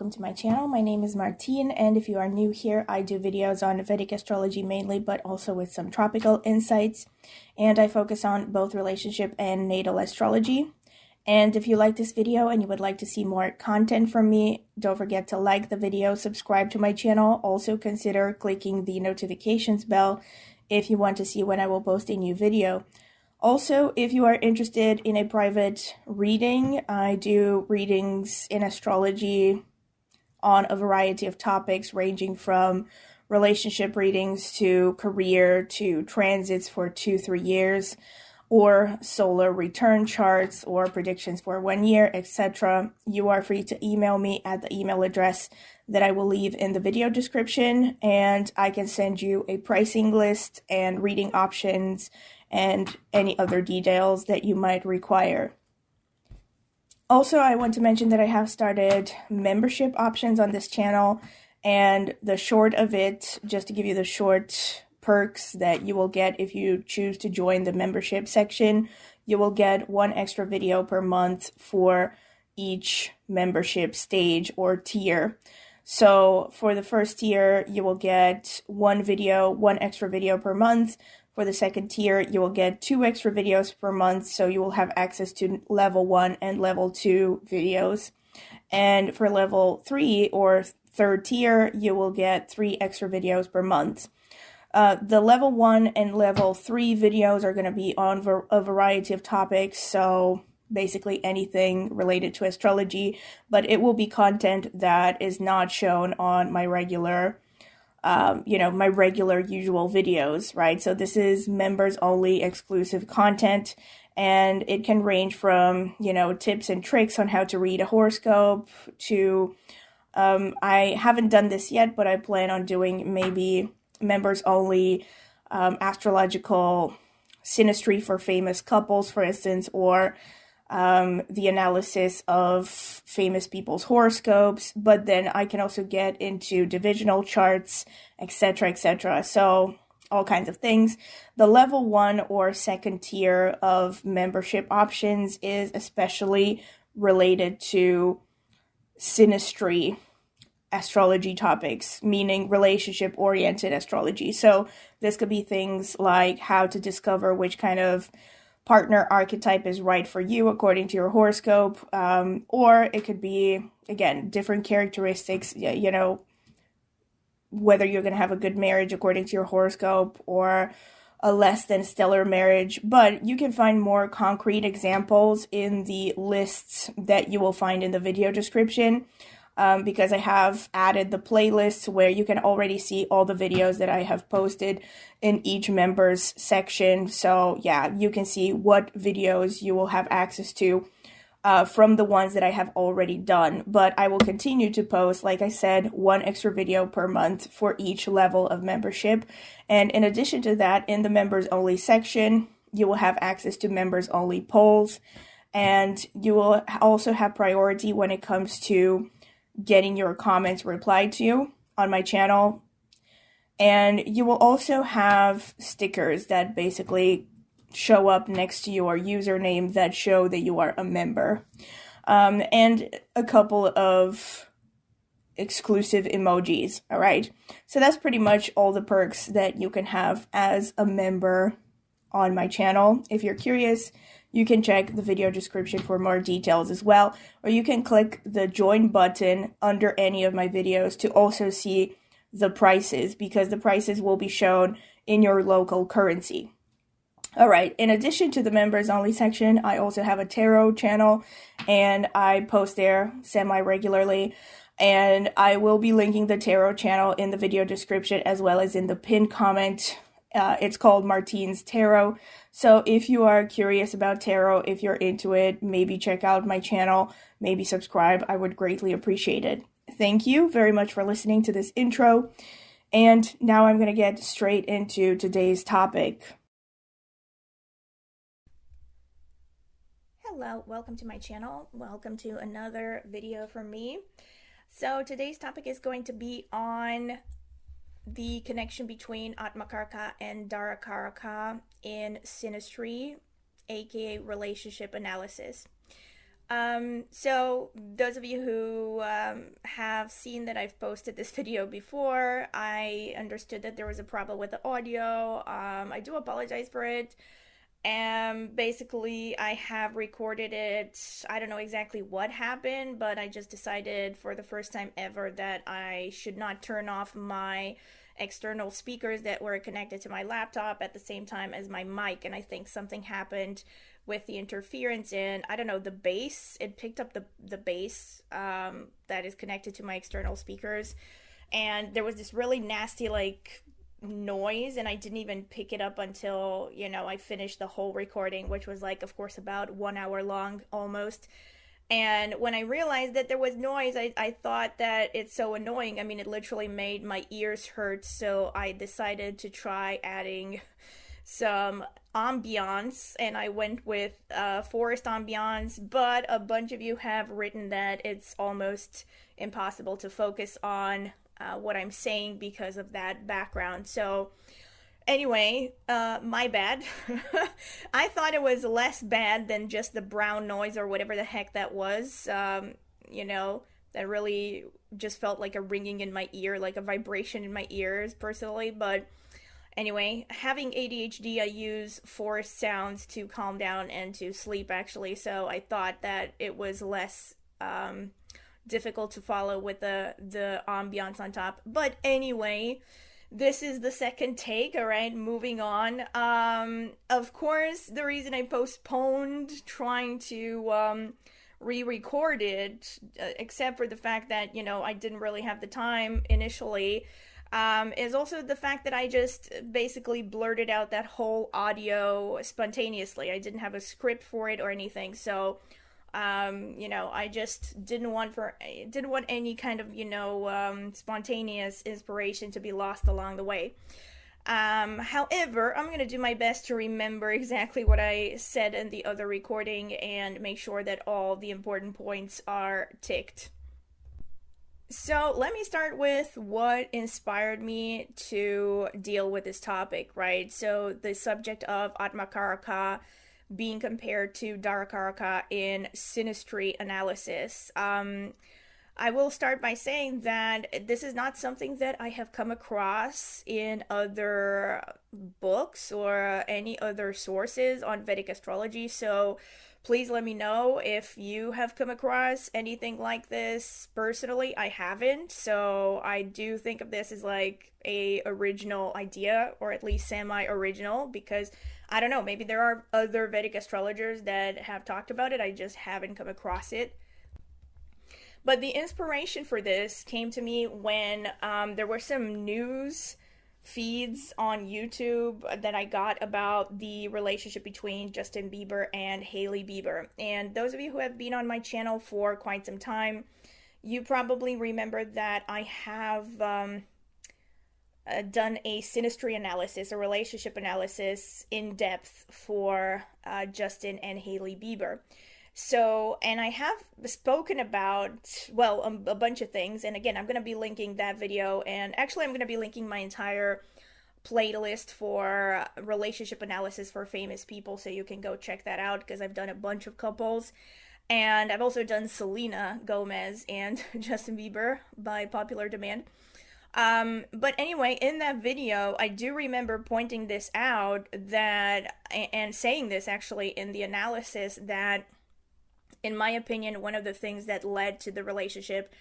welcome to my channel. My name is Martine, and if you are new here, I do videos on Vedic astrology mainly, but also with some tropical insights, and I focus on both relationship and natal astrology. And if you like this video and you would like to see more content from me, don't forget to like the video, subscribe to my channel. Also consider clicking the notifications bell if you want to see when I will post a new video. Also, if you are interested in a private reading, I do readings in astrology on a variety of topics ranging from relationship readings to career to transits for 2-3 years, or solar return charts or predictions for 1 year, etc. You are free to email me at the email address that I will leave in the video description, and I can send you a pricing list and reading options and any other details that you might require. Also, I want to mention that I have started membership options on this channel, and the short of it, just to give you the short perks that you will get if you choose to join the membership section, you will get 1 extra video per month for each membership stage or tier. So for the first tier, you will get 1 extra video per month. For the second tier, you will get 2 extra videos per month, so you will have access to level 1 and level 2 videos. And for level 3 or third tier, you will get 3 extra videos per month. The level 1 and level 3 videos are going to be on a variety of topics, so basically anything related to astrology, but it will be content that is not shown on my regular usual videos, right? So this is members only exclusive content, and it can range from, tips and tricks on how to read a horoscope to, I haven't done this yet, but I plan on doing maybe members only astrological synastry for famous couples, for instance, or the analysis of famous people's horoscopes, but then I can also get into divisional charts, etc., etc. So all kinds of things. The level 1 or second tier of membership options is especially related to synastry astrology topics, meaning relationship-oriented astrology. So this could be things like how to discover which kind of partner archetype is right for you according to your horoscope, or it could be, again, different characteristics, whether you're going to have a good marriage according to your horoscope or a less than stellar marriage. But you can find more concrete examples in the lists that you will find in the video description, because I have added the playlists where you can already see all the videos that I have posted in each members section. So yeah, you can see what videos you will have access to from the ones that I have already done. But I will continue to post, like I said, 1 extra video per month for each level of membership. And in addition to that, in the members only section, you will have access to members only polls, and you will also have priority when it comes to getting your comments replied to on my channel. And you will also have stickers that basically show up next to your username that show that you are a member, and a couple of exclusive emojis. All right, so that's pretty much all the perks that you can have as a member on my channel. If you're curious, you can check the video description for more details as well, or you can click the join button under any of my videos to also see the prices, because the prices will be shown in your local currency. All right, in addition to the members only section, I also have a tarot channel, and I post there semi-regularly, and I will be linking the tarot channel in the video description as well as in the pinned comment. It's called Martine's Tarot. So if you are curious about tarot, if you're into it, maybe check out my channel, maybe subscribe. I would greatly appreciate it. Thank you very much for listening to this intro. And now I'm going to get straight into today's topic. Hello, welcome to my channel. Welcome to another video from me. So today's topic is going to be on the connection between Atmakaraka and Darakaraka in synastry, aka relationship analysis. So those of you who have seen that I've posted this video before, I understood that there was a problem with the audio. I do apologize for it. And basically, I have recorded it. I don't know exactly what happened, but I just decided for the first time ever that I should not turn off my external speakers that were connected to my laptop at the same time as my mic. And I think something happened with the interference in, I don't know, the bass. It picked up the bass that is connected to my external speakers. And there was this really nasty, like, noise, and I didn't even pick it up until, I finished the whole recording, which was, like, of course, about 1 hour long almost. And when I realized that there was noise, I thought that it's so annoying. I mean, it literally made my ears hurt, so I decided to try adding some ambiance, and I went with forest ambiance, but a bunch of you have written that it's almost impossible to focus on what I'm saying because of that background. So anyway, my bad. I thought it was less bad than just the brown noise or whatever the heck that was. That really just felt like a ringing in my ear, like a vibration in my ears personally. But anyway, having ADHD, I use forest sounds to calm down and to sleep actually. So I thought that it was less difficult to follow with the ambiance on top. But anyway, this is the second take. All right, moving on. Of course, the reason I postponed trying to re-record it, except for the fact that I didn't really have the time initially, is also the fact that I just basically blurted out that whole audio spontaneously. I didn't have a script for it or anything, so I just didn't want any kind of spontaneous inspiration to be lost along the way. However, I'm gonna do my best to remember exactly what I said in the other recording and make sure that all the important points are ticked. So let me start with what inspired me to deal with this topic, right? So the subject of Atmakaraka being compared to Darakaraka in Synastry analysis. I will start by saying that this is not something that I have come across in other books or any other sources on Vedic astrology, so please let me know if you have come across anything like this. Personally, I haven't, so I do think of this as like a original idea, or at least semi-original, because I don't know, maybe there are other Vedic astrologers that have talked about it, I just haven't come across it. But the inspiration for this came to me when there were some news feeds on YouTube that I got about the relationship between Justin Bieber and Hailey Bieber. And those of you who have been on my channel for quite some time, you probably remember that I have done a synastry analysis, a relationship analysis in depth for Justin and Hailey Bieber. So, and I have spoken about, well, a bunch of things. And again, I'm going to be linking that video. And actually, I'm going to be linking my entire playlist for relationship analysis for famous people. So you can go check that out because I've done a bunch of couples. And I've also done Selena Gomez and Justin Bieber by popular demand. But anyway, in that video, I do remember pointing this out and saying this actually in the analysis that, in my opinion, one of the things that led to the relationship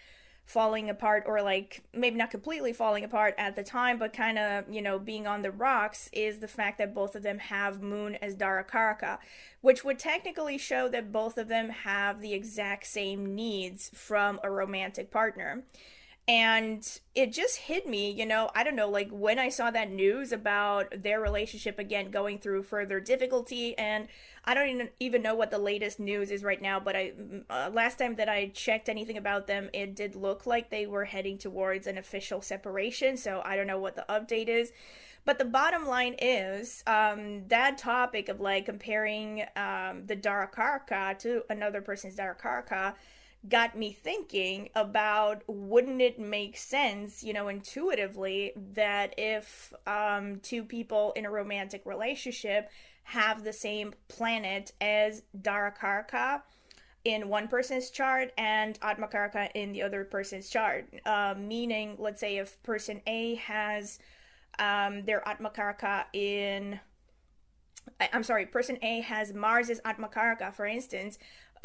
falling apart, or like maybe not completely falling apart at the time, but kind of, being on the rocks, is the fact that both of them have Moon as Darakaraka, which would technically show that both of them have the exact same needs from a romantic partner. And it just hit me, I don't know, like when I saw that news about their relationship again going through further difficulty, and I don't even know what the latest news is right now, but last time that I checked anything about them, it did look like they were heading towards an official separation, so I don't know what the update is. But the bottom line is, that topic of like comparing the Darakaraka to another person's Darakaraka got me thinking about, wouldn't it make sense, intuitively, that if two people in a romantic relationship have the same planet as Darakaraka, in one person's chart and Atmakaraka in the other person's chart. Meaning, let's say if person A has their Atmakaraka in, I'm sorry, person A has Mars's Atmakaraka, for instance,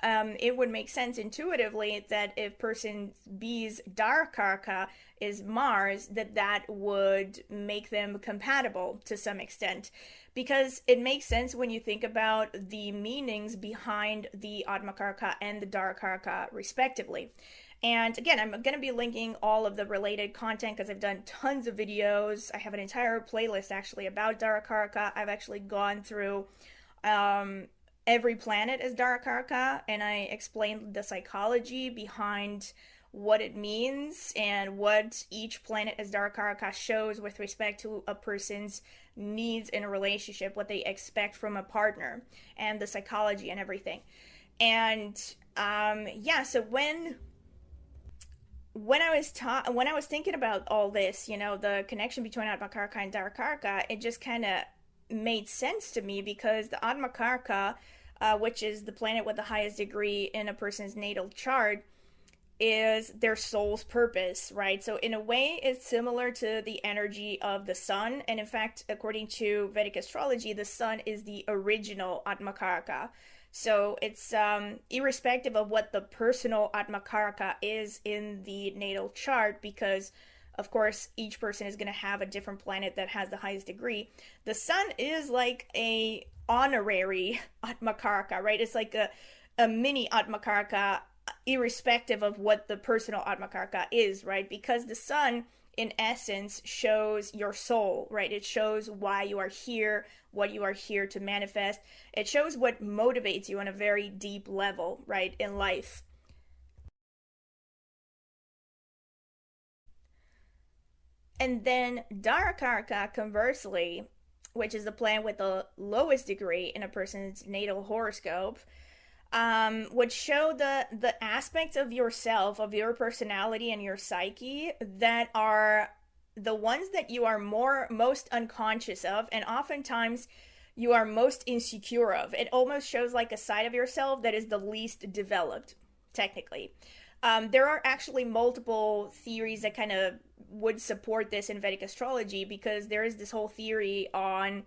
it would make sense intuitively that if person B's Darakaraka is Mars, that would make them compatible to some extent. Because it makes sense when you think about the meanings behind the Atmakaraka and the Darakaraka, respectively. And again, I'm going to be linking all of the related content because I've done tons of videos. I have an entire playlist actually about Darakaraka. I've actually gone through every planet as Darakaraka, and I explained the psychology behind what it means and what each planet as Darakaraka shows with respect to a person's needs in a relationship, what they expect from a partner, and the psychology and everything. And yeah, so when I was thinking about all this, you know, the connection between Atmakaraka and Darakaraka, it just kind of made sense to me because the Atmakaraka, which is the planet with the highest degree in a person's natal chart, is their soul's purpose, right? So in a way, it's similar to the energy of the sun. And in fact, according to Vedic astrology, the sun is the original Atmakaraka. So it's irrespective of what the personal Atmakaraka is in the natal chart, because of course each person is going to have a different planet that has the highest degree. The sun is like a honorary Atmakaraka, right? It's like a mini Atmakaraka, irrespective of what the personal Atmakaraka is, right? Because the sun in essence shows your soul, right? It shows why you are here, what you are here to manifest. It shows what motivates you on a very deep level, right, in life. And then Darakaraka, conversely, which is the planet with the lowest degree in a person's natal horoscope, would show the aspects of yourself, of your personality and your psyche that are the ones that you are most unconscious of, and oftentimes you are most insecure of. It almost shows like a side of yourself that is the least developed, technically. There are actually multiple theories that kind of would support this in Vedic astrology, because there is this whole theory on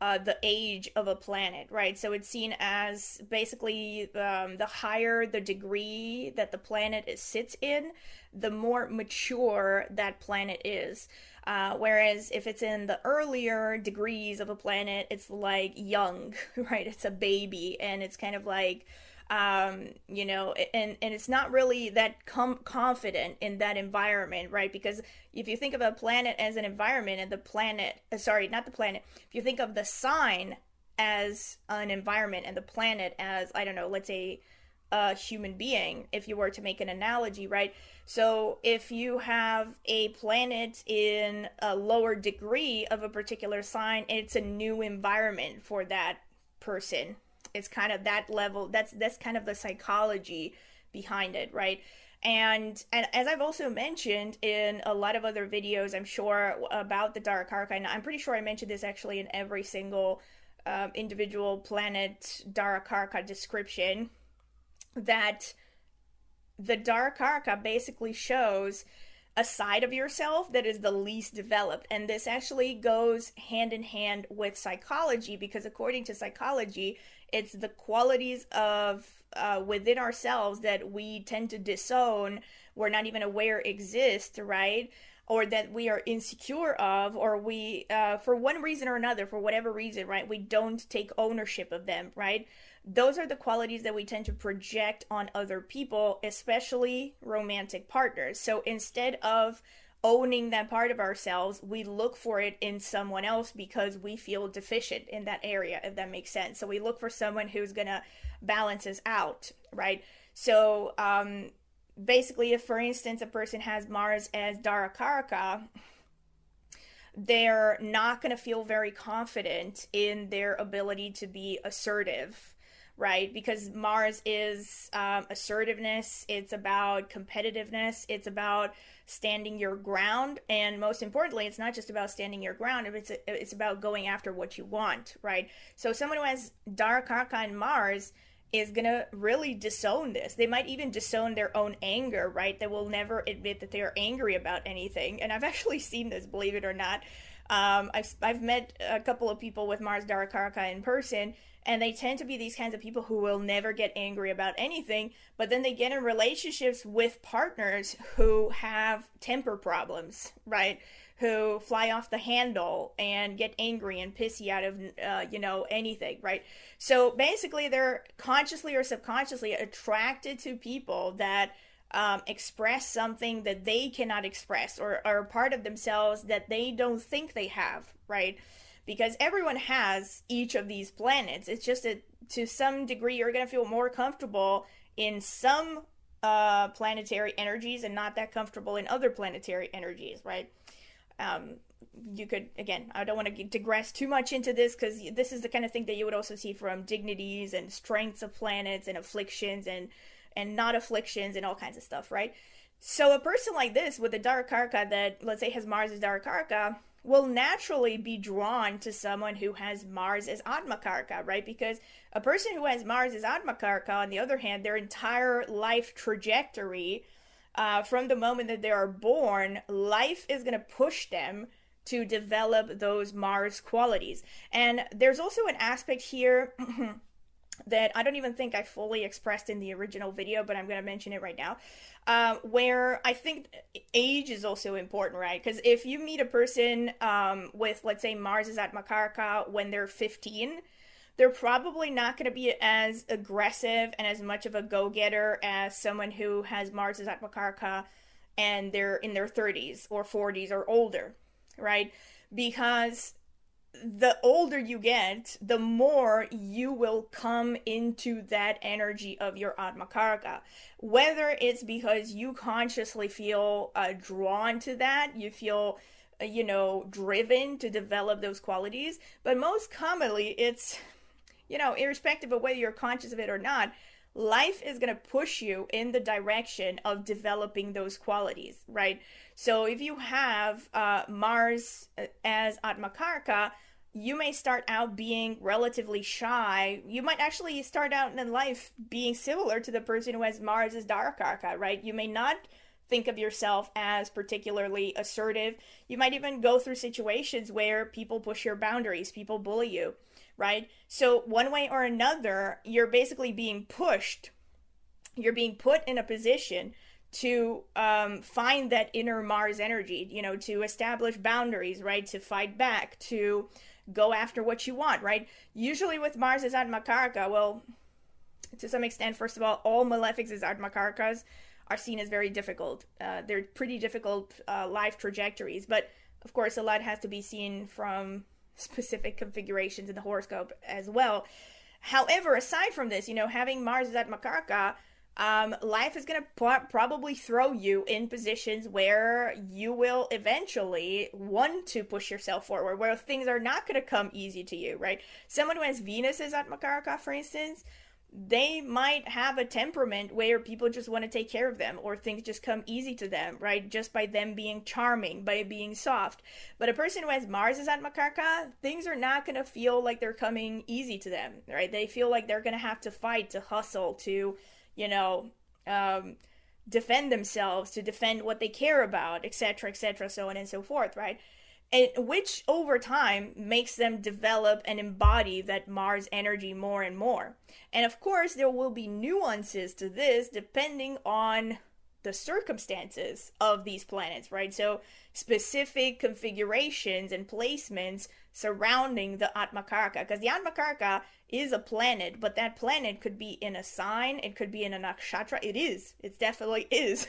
the age of a planet, right? So it's seen as basically the higher the degree that the planet sits in, the more mature that planet is. Whereas if it's in the earlier degrees of a planet, it's like young, right? It's a baby, and it's kind of like, you know, and it's not really that confident in that environment, right? Because if you think of a planet as an environment, and the planet, sorry, not the planet, if you think of the sign as an environment and the planet as, I don't know, let's say a human being, if you were to make an analogy, right? So if you have a planet in a lower degree of a particular sign, it's a new environment for that person. It's kind of that level. That's kind of the psychology behind it, right? And as I've also mentioned in a lot of other videos, I'm sure, about the Darakaraka, and I'm pretty sure I mentioned this actually in every single individual planet Darakaraka description, that the Darakaraka basically shows a side of yourself that is the least developed. And this actually goes hand in hand with psychology, because according to psychology, it's the qualities of within ourselves that we tend to disown, we're not even aware exist, right? Or that we are insecure of, or we, for one reason or another, for whatever reason, right, we don't take ownership of them, right? Those are the qualities that we tend to project on other people, especially romantic partners. So instead of owning that part of ourselves, we look for it in someone else because we feel deficient in that area, if that makes sense. So we look for someone who's gonna balance us out, right? So basically, if for instance a person has Mars as Darakaraka, they're not going to feel very confident in their ability to be assertive, right? Because Mars is assertiveness, it's about competitiveness, it's about standing your ground, and most importantly, it's not just about standing your ground, it's about going after what you want, right? So someone who has Darakaraka and Mars is gonna really disown this. They might even disown their own anger, right? They will never admit that they are angry about anything. And I've actually seen this, believe it or not. I've met a couple of people with Mars Darakaraka in person, and they tend to be these kinds of people who will never get angry about anything, but then they get in relationships with partners who have temper problems, right? Who fly off the handle and get angry and pissy out of, anything, right? So basically, they're consciously or subconsciously attracted to people that express something that they cannot express, or are a part of themselves that they don't think they have, right? Because everyone has each of these planets. It's just that to some degree you're going to feel more comfortable in some planetary energies and not that comfortable in other planetary energies, right? You could, again, I don't want to digress too much into this, because this is the kind of thing that you would also see from dignities and strengths of planets and afflictions and not afflictions and all kinds of stuff, right? So a person like this with a Darakaraka that, let's say, has Mars as Darakaraka will naturally be drawn to someone who has Mars as Atmakaraka, right? Because a person who has Mars as Atmakaraka, on the other hand, their entire life trajectory, from the moment that they are born, life is going to push them to develop those Mars qualities. And there's also an aspect here that I don't even think I fully expressed in the original video, but I'm going to mention it right now, where I think age is also important, right? Because if you meet a person with, let's say, Mars is at Atmakaraka when they're 15, they're probably not going to be as aggressive and as much of a go-getter as someone who has Mars as Atmakaraka and they're in their 30s or 40s or older, right? Because the older you get, the more you will come into that energy of your Atmakaraka. Whether it's because you consciously feel drawn to that, you feel, driven to develop those qualities, but most commonly it's, irrespective of whether you're conscious of it or not, life is going to push you in the direction of developing those qualities, right? So if you have Mars as Atmakaraka, you may start out being relatively shy. You might actually start out in life being similar to the person who has Mars as Darakaraka, right? You may not think of yourself as particularly assertive. You might even go through situations where people push your boundaries, people bully you, right? So one way or another, you're basically being pushed. You're being put in a position to find that inner Mars energy, to establish boundaries, right? To fight back, to go after what you want, right? Usually with Mars as Atmakaraka, well, to some extent, first of all malefics as Atmakarakas are seen as very difficult. They're pretty difficult life trajectories, but of course a lot has to be seen from specific configurations in the horoscope as well. However, aside from this, having Mars as Atmakaraka, life is going to probably throw you in positions where you will eventually want to push yourself forward, where things are not going to come easy to you, right? Someone who has Venus as Atmakaraka, for instance, they might have a temperament where people just want to take care of them, or things just come easy to them, right? Just by them being charming, by being soft. But a person who has Mars as Atmakaraka, things are not going to feel like they're coming easy to them, right? They feel like they're going to have to fight, to hustle, to defend themselves, to defend what they care about, etc., so on and so forth, right? And which over time makes them develop and embody that Mars energy more and more. And of course, there will be nuances to this depending on the circumstances of these planets, right? So specific configurations and placements surrounding the Atmakaraka, because the Atmakaraka is a planet, but that planet could be in a sign, it could be in a nakshatra. It definitely is,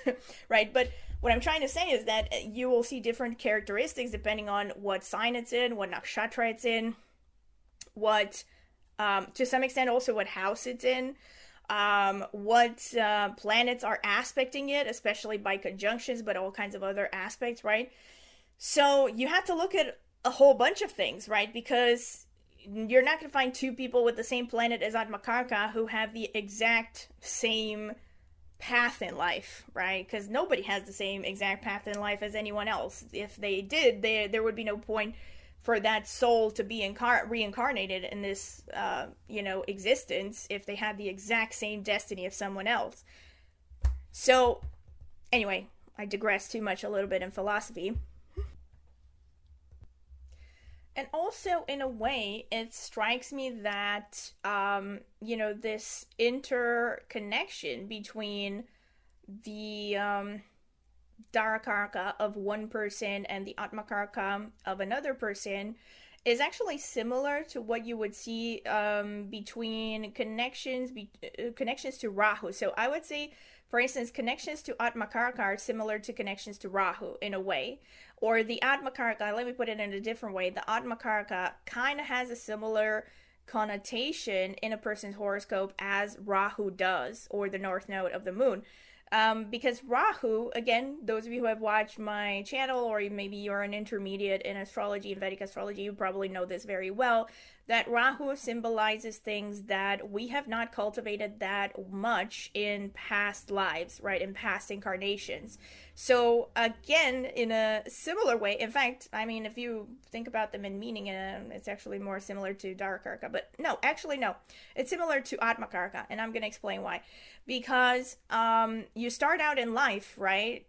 right? But what I'm trying to say is that you will see different characteristics depending on what sign it's in, what nakshatra it's in, what, to some extent also what house it's in, what planets are aspecting it, especially by conjunctions, but all kinds of other aspects, right? So you have to look at a whole bunch of things, right? Because you're not going to find two people with the same planet as Atmakaraka who have the exact same path in life, right? Because nobody has the same exact path in life as anyone else. If they did, there would be no point for that soul to be reincarnated in this, existence if they had the exact same destiny of someone else. So, anyway, I digress too much a little bit in philosophy. And also, in a way, it strikes me that, this interconnection between the Darakaraka of one person and the Atmakaraka of another person is actually similar to what you would see between connections to Rahu. So I would say, for instance, connections to Atmakaraka are similar to connections to Rahu in a way. Or the Atmakaraka, let me put it in a different way, the Atmakaraka kind of has a similar connotation in a person's horoscope as Rahu does, or the North Node of the moon. Because Rahu, again, those of you who have watched my channel, or maybe you're an intermediate in astrology and Vedic astrology, you probably know this very well, that Rahu symbolizes things that we have not cultivated that much in past lives, right, in past incarnations. So again, in a similar way, in fact, I mean, if you think about them in meaning, it's actually more similar to Darakaraka, but no, it's similar to Atmakaraka, and I'm going to explain why. Because you start out in life, right,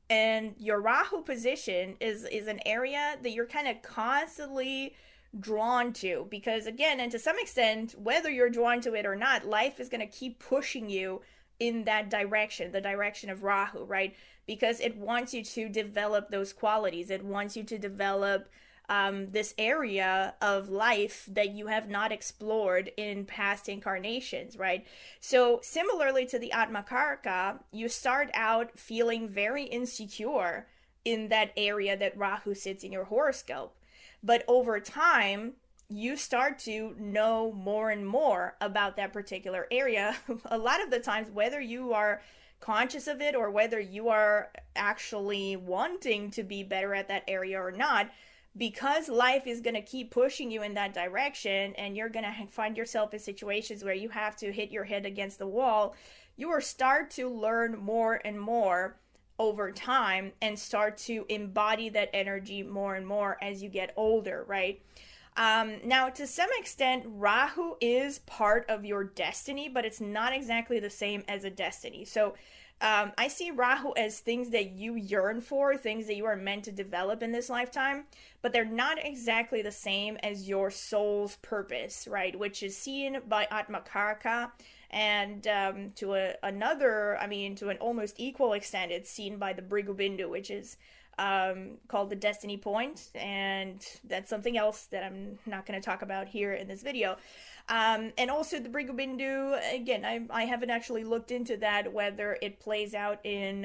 and your Rahu position is an area that you're kind of constantly drawn to, because again, and to some extent, whether you're drawn to it or not, life is going to keep pushing you in that direction, the direction of Rahu, right? Because it wants you to develop those qualities. It wants you to develop this area of life that you have not explored in past incarnations, right? So similarly to the Atmakaraka, you start out feeling very insecure in that area that Rahu sits in your horoscope. But over time, you start to know more and more about that particular area. A lot of the times, whether you are conscious of it or whether you are actually wanting to be better at that area or not, because life is going to keep pushing you in that direction, and you're going to find yourself in situations where you have to hit your head against the wall, you will start to learn more and more over time and start to embody that energy more and more as you get older, right? Now, to some extent, Rahu is part of your destiny, but it's not exactly the same as a destiny. So I see Rahu as things that you yearn for, things that you are meant to develop in this lifetime, but they're not exactly the same as your soul's purpose, right? Which is seen by Atmakaraka, and to an almost equal extent, it's seen by the Brigubindu, which is called the Destiny Point, and that's something else that I'm not going to talk about here in this video. And also the Brigubindu, again, I haven't actually looked into that, whether it plays out in,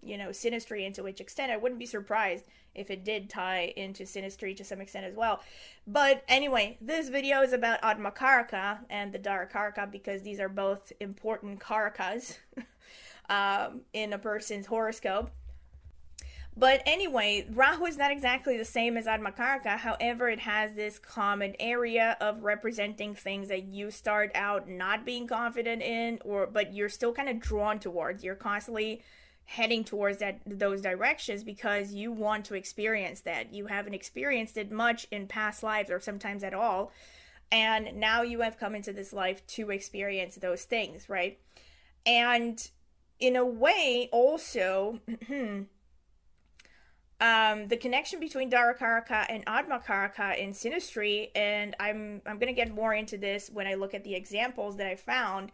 Synastry, and to which extent. I wouldn't be surprised if it did tie into Synastry to some extent as well. But anyway, this video is about Atmakaraka and the Darakaraka, because these are both important karakas in a person's horoscope. But anyway, Rahu is not exactly the same as Atmakaraka. However, it has this common area of representing things that you start out not being confident in, but you're still kind of drawn towards. You're constantly heading towards those directions because you want to experience that. You haven't experienced it much in past lives, or sometimes at all. And now you have come into this life to experience those things, right? And in a way, also, the connection between Darakaraka and Atmakaraka in Synastry, and I'm going to get more into this when I look at the examples that I found,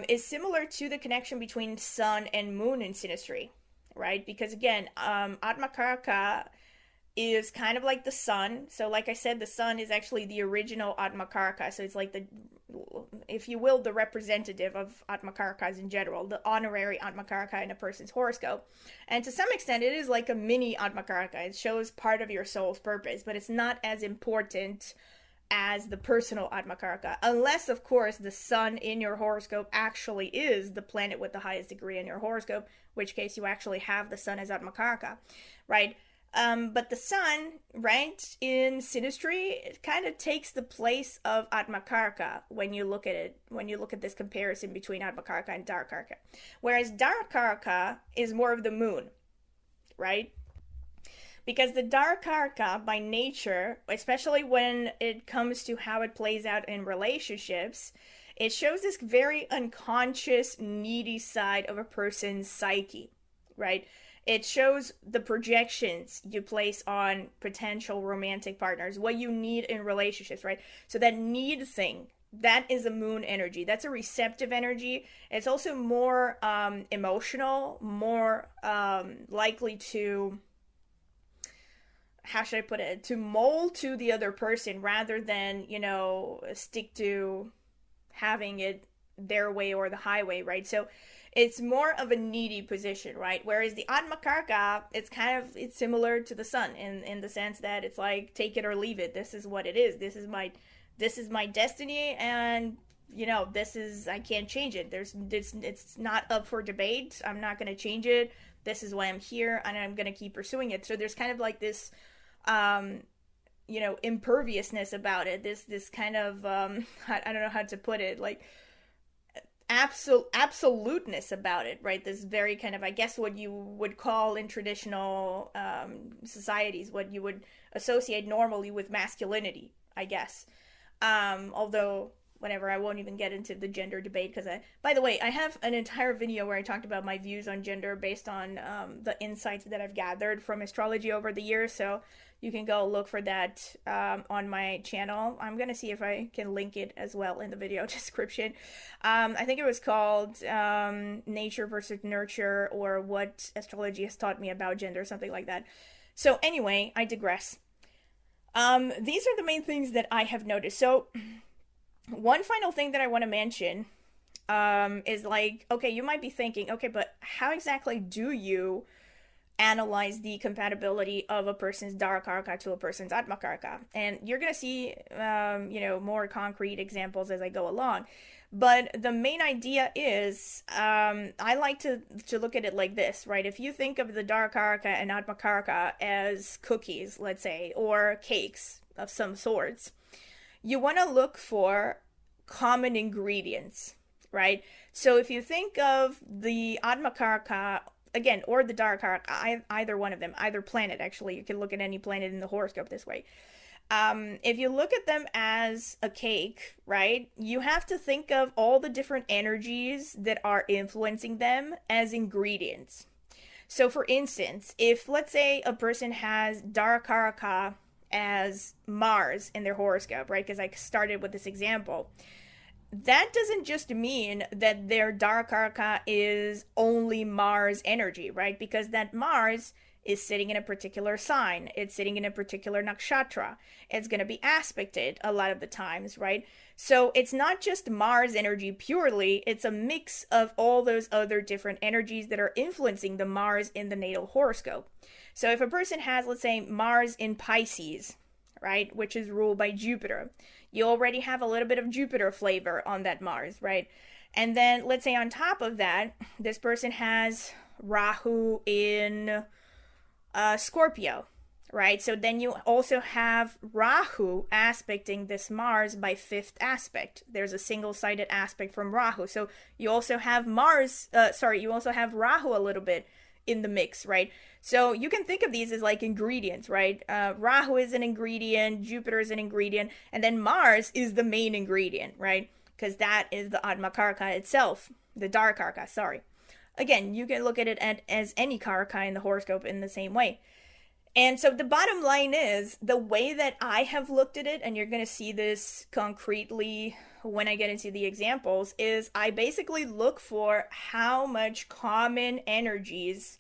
is similar to the connection between Sun and Moon in Synastry, right? Because again, Atmakaraka is kind of like the Sun. So like I said, the Sun is actually the original Atmakaraka. So it's like the, if you will, the representative of Atmakarakas in general, the honorary Atmakaraka in a person's horoscope. And to some extent, it is like a mini Atmakaraka. It shows part of your soul's purpose, but it's not as important as the personal Atmakaraka. Unless, of course, the Sun in your horoscope actually is the planet with the highest degree in your horoscope, which case you actually have the Sun as Atmakaraka, right? But the Sun, right, in Synastry, it kind of takes the place of Atmakaraka when you look at it, when you look at this comparison between Atmakaraka and Darakaraka. Whereas Darakaraka is more of the Moon, right? Because the Darakaraka, by nature, especially when it comes to how it plays out in relationships, it shows this very unconscious, needy side of a person's psyche, right? It shows the projections you place on potential romantic partners, what you need in relationships, right? So that need thing, that is a moon energy. That's a receptive energy. It's also more emotional, more likely to, how should I put it, to mold to the other person rather than, stick to having it their way or the highway, right? So it's more of a needy position, right? Whereas the Atmakaraka, it's similar to the sun in the sense that it's like, take it or leave it. This is what it is. This is my destiny, and I can't change it. It's not up for debate. I'm not going to change it. This is why I'm here, and I'm going to keep pursuing it. So there's kind of like this imperviousness about it, this kind of I don't know how to put it, like absoluteness about it, right? This very kind of, I guess, what you would call in traditional societies, what you would associate normally with masculinity, I guess. Although, whatever, I won't even get into the gender debate because by the way, I have an entire video where I talked about my views on gender based on the insights that I've gathered from astrology over the years. So you can go look for that on my channel. I'm going to see if I can link it as well in the video description. I think it was called Nature versus Nurture, or What Astrology Has Taught Me About Gender, something like that. So anyway, I digress. These are the main things that I have noticed. So one final thing that I want to mention is like, okay, you might be thinking, okay, but how exactly do you analyze the compatibility of a person's Darakaraka to a person's Atmakaraka? And you're going to see, more concrete examples as I go along. But the main idea is, I like to look at it like this, right? If you think of the Darakaraka and Atmakaraka as cookies, let's say, or cakes of some sorts, you want to look for common ingredients, right? So if you think of the Atmakaraka, again, or the Darakaraka, either one of them, either planet, actually, you can look at any planet in the horoscope this way. If you look at them as a cake, right, you have to think of all the different energies that are influencing them as ingredients. So for instance, if let's say a person has Darakaraka as Mars in their horoscope, right? Because I started with this example. That doesn't just mean that their Darakaraka is only Mars energy, right? Because that Mars is sitting in a particular sign. It's sitting in a particular nakshatra. It's going to be aspected a lot of the times, right? So it's not just Mars energy purely. It's a mix of all those other different energies that are influencing the Mars in the natal horoscope. So if a person has, let's say, Mars in Pisces, right, which is ruled by Jupiter, you already have a little bit of Jupiter flavor on that Mars, right? And then let's say on top of that, this person has Rahu in Scorpio, right? So then you also have Rahu aspecting this Mars by fifth aspect. There's a single-sided aspect from Rahu. So you also have you also have Rahu a little bit in the mix, right? So you can think of these as like ingredients, right? Rahu is an ingredient, Jupiter is an ingredient, and then Mars is the main ingredient, right? Because that is the Atmakaraka itself, the Darakaraka, sorry. Again, you can look at it as any Karaka in the horoscope in the same way. And so the bottom line is, the way that I have looked at it, and you're going to see this concretely when I get into the examples, is I basically look for how much common energies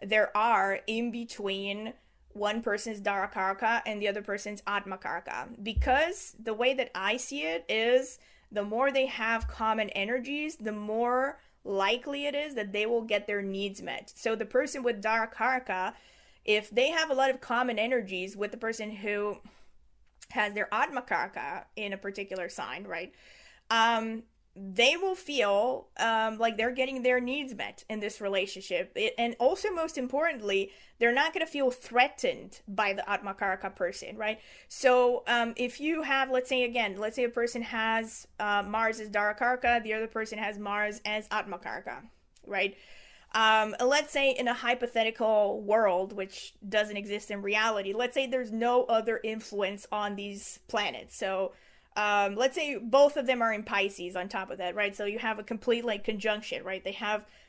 there are in between one person's Darakaraka and the other person's Atmakaraka. Because the way that I see it is, the more they have common energies, the more likely it is that they will get their needs met. So the person with Darakaraka, if they have a lot of common energies with the person who has their Atmakaraka in a particular sign, right, they will feel like they're getting their needs met in this relationship. And also, most importantly, they're not going to feel threatened by the Atmakaraka person, right? So if you have, let's say a person has Mars as Darakaraka, the other person has Mars as Atmakaraka, right? Let's say in a hypothetical world, which doesn't exist in reality, let's say there's no other influence on these planets. So let's say both of them are in Pisces on top of that, right? So you have a complete like conjunction, right?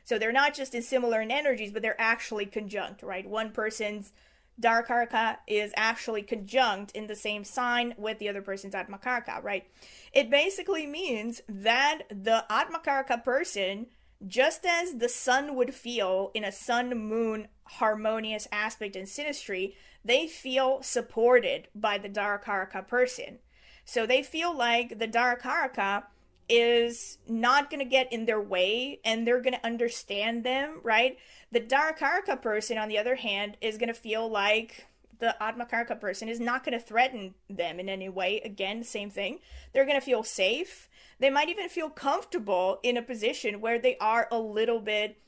So they're not just in similar in energies, but they're actually conjunct, right? One person's Darakaraka is actually conjunct in the same sign with the other person's Atmakaraka, right? It basically means that the Atmakaraka person, just as the sun would feel in a sun-moon harmonious aspect in synastry, they feel supported by the Darakaraka person. So they feel like the Darakaraka is not going to get in their way and they're going to understand them, right? The Darakaraka person, on the other hand, is going to feel like the Atmakaraka person is not going to threaten them in any way. Again, same thing. They're going to feel safe. They might even feel comfortable in a position where they are a little bit,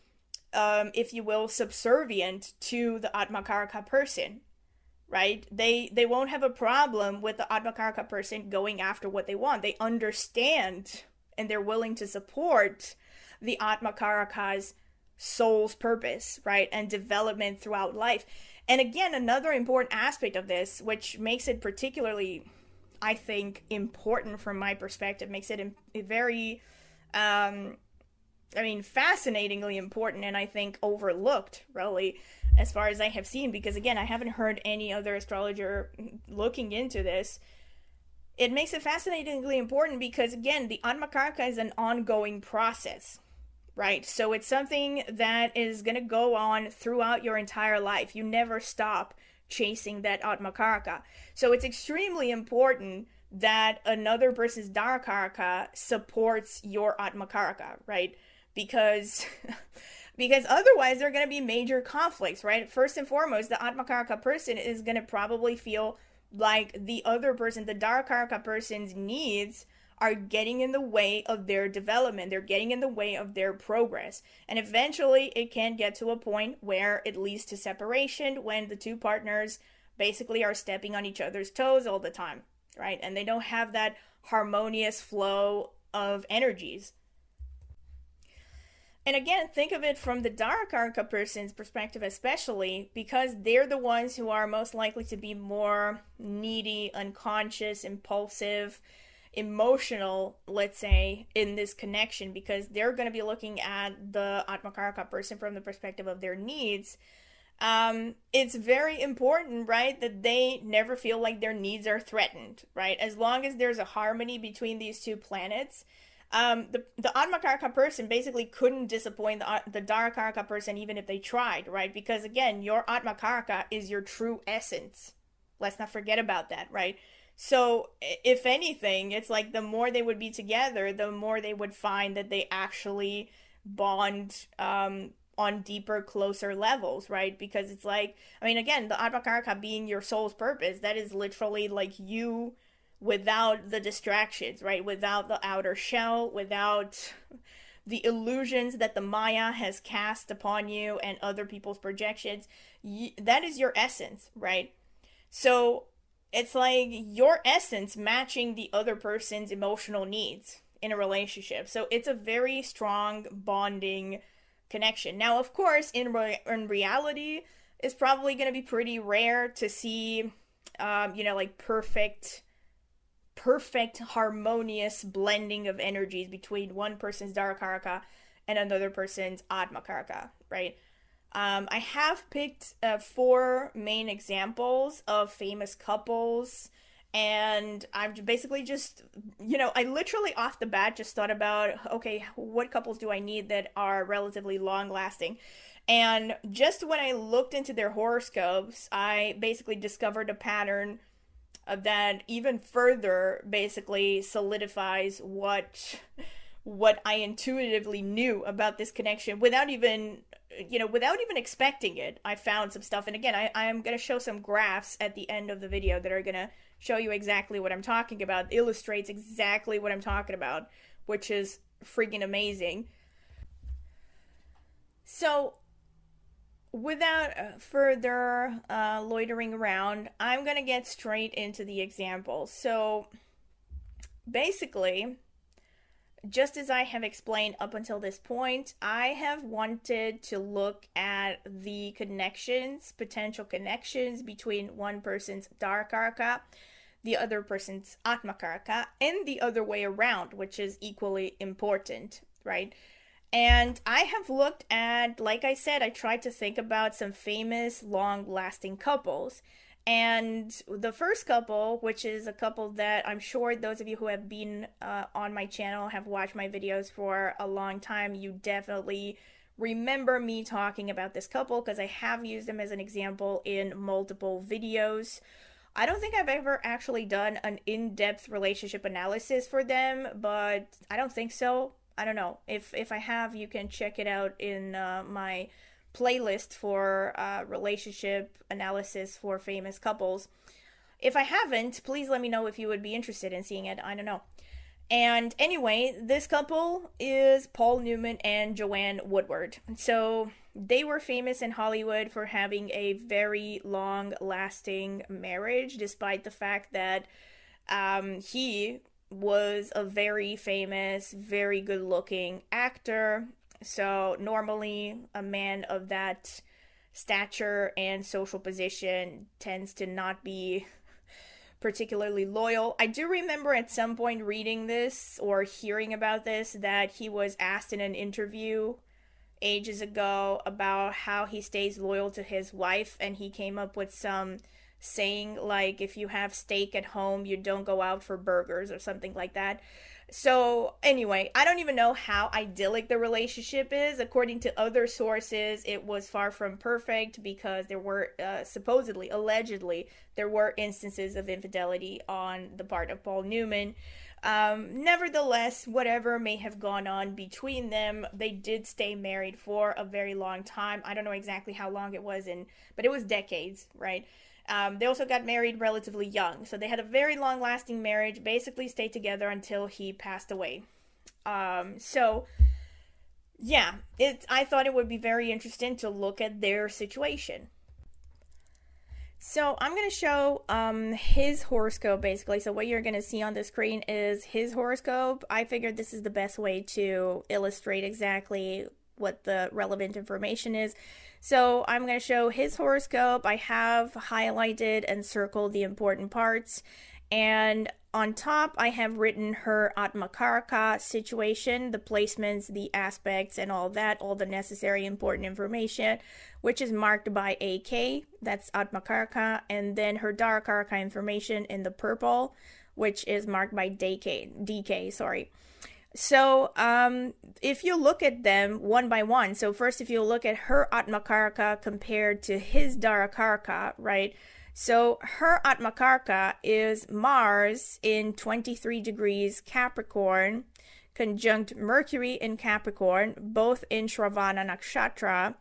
if you will, subservient to the Atmakaraka person, right? They won't have a problem with the Atmakaraka person going after what they want. They understand and they're willing to support the Atmakaraka's soul's purpose, right? And development throughout life. And again, another important aspect of this, which makes it particularly, I think, important from my perspective, makes it very, fascinatingly important and I think overlooked, really, as far as I have seen, because again, I haven't heard any other astrologer looking into this. It makes it fascinatingly important because, again, the Atmakaraka is an ongoing process, right? So it's something that is going to go on throughout your entire life. You never stop chasing that Atmakaraka. So it's extremely important that another person's Darakaraka supports your Atmakaraka, right? Because otherwise there are going to be major conflicts, right? First and foremost, the Atmakaraka person is going to probably feel like the other person, the Darakaraka person's needs are getting in the way of their development. They're getting in the way of their progress. And eventually it can get to a point where it leads to separation when the two partners basically are stepping on each other's toes all the time, right? And they don't have that harmonious flow of energies. And again, think of it from the Darakaraka person's perspective especially, because they're the ones who are most likely to be more needy, unconscious, impulsive, emotional, let's say, in this connection, because they're going to be looking at the Atmakaraka person from the perspective of their needs. It's very important, right, that they never feel like their needs are threatened, right? As long as there's a harmony between these two planets, the Atmakaraka person basically couldn't disappoint the Darakaraka person even if they tried, right? Because again, your Atmakaraka is your true essence. Let's not forget about that, right? So if anything, it's like the more they would be together, the more they would find that they actually bond on deeper, closer levels, right? Because it's like, again, the Atmakaraka being your soul's purpose, that is literally like you without the distractions, right? Without the outer shell, without the illusions that the Maya has cast upon you and other people's projections. That is your essence, right? So it's like your essence matching the other person's emotional needs in a relationship. So it's a very strong bonding connection. Now, of course, in reality, it's probably going to be pretty rare to see, like perfect harmonious blending of energies between one person's Darakaraka and another person's Atmakaraka, right? I have picked 4 main examples of famous couples, and I've basically just, I literally off the bat just thought about, okay, what couples do I need that are relatively long lasting? And just when I looked into their horoscopes, I basically discovered a pattern that even further basically solidifies what I intuitively knew about this connection without even expecting it. I found some stuff, and again, I am going to show some graphs at the end of the video that are going to show you exactly what I'm talking about, illustrates exactly what I'm talking about, which is freaking amazing. So without further loitering around, I'm going to get straight into the examples. So basically, just as I have explained up until this point, I have wanted to look at the connections, potential connections between one person's Darakaraka, the other person's Atmakaraka, and the other way around, which is equally important, right? And I have looked at, like I said, I tried to think about some famous long lasting couples. And the first couple, which is a couple that I'm sure those of you who have been on my channel, have watched my videos for a long time, you definitely remember me talking about this couple because I have used them as an example in multiple videos. I don't think I've ever actually done an in-depth relationship analysis for them, but I don't think so. I don't know. If I have, you can check it out in my playlist for relationship analysis for famous couples. If I haven't, please let me know if you would be interested in seeing it. I don't know. And anyway, this couple is Paul Newman and Joanne Woodward. So they were famous in Hollywood for having a very long-lasting marriage, despite the fact that he was a very famous, very good-looking actor. So normally a man of that stature and social position tends to not be particularly loyal. I do remember at some point reading this or hearing about this that he was asked in an interview ages ago about how he stays loyal to his wife, and he came up with some saying like, if you have steak at home, you don't go out for burgers or something like that. So anyway, I don't even know how idyllic the relationship is. According to other sources, it was far from perfect because there were supposedly, allegedly, there were instances of infidelity on the part of Paul Newman. Nevertheless, whatever may have gone on between them, they did stay married for a very long time. I don't know exactly how long it was, but it was decades, right? They also got married relatively young, so they had a very long-lasting marriage, basically stayed together until he passed away. So, yeah, I thought it would be very interesting to look at their situation. So I'm going to show his horoscope, basically. So what you're going to see on the screen is his horoscope. I figured this is the best way to illustrate exactly what the relevant information is. So I'm going to show his horoscope. I have highlighted and circled the important parts. And on top, I have written her Atmakaraka situation, the placements, the aspects, and all that, all the necessary important information, which is marked by AK, that's Atmakaraka, and then her Darakaraka information in the purple, which is marked by DK, sorry. So, if you look at them one by one, so first if you look at her Atmakaraka compared to his Darakaraka, right? So her Atmakaraka is Mars in 23 degrees Capricorn, conjunct Mercury in Capricorn, both in Shravana Nakshatra.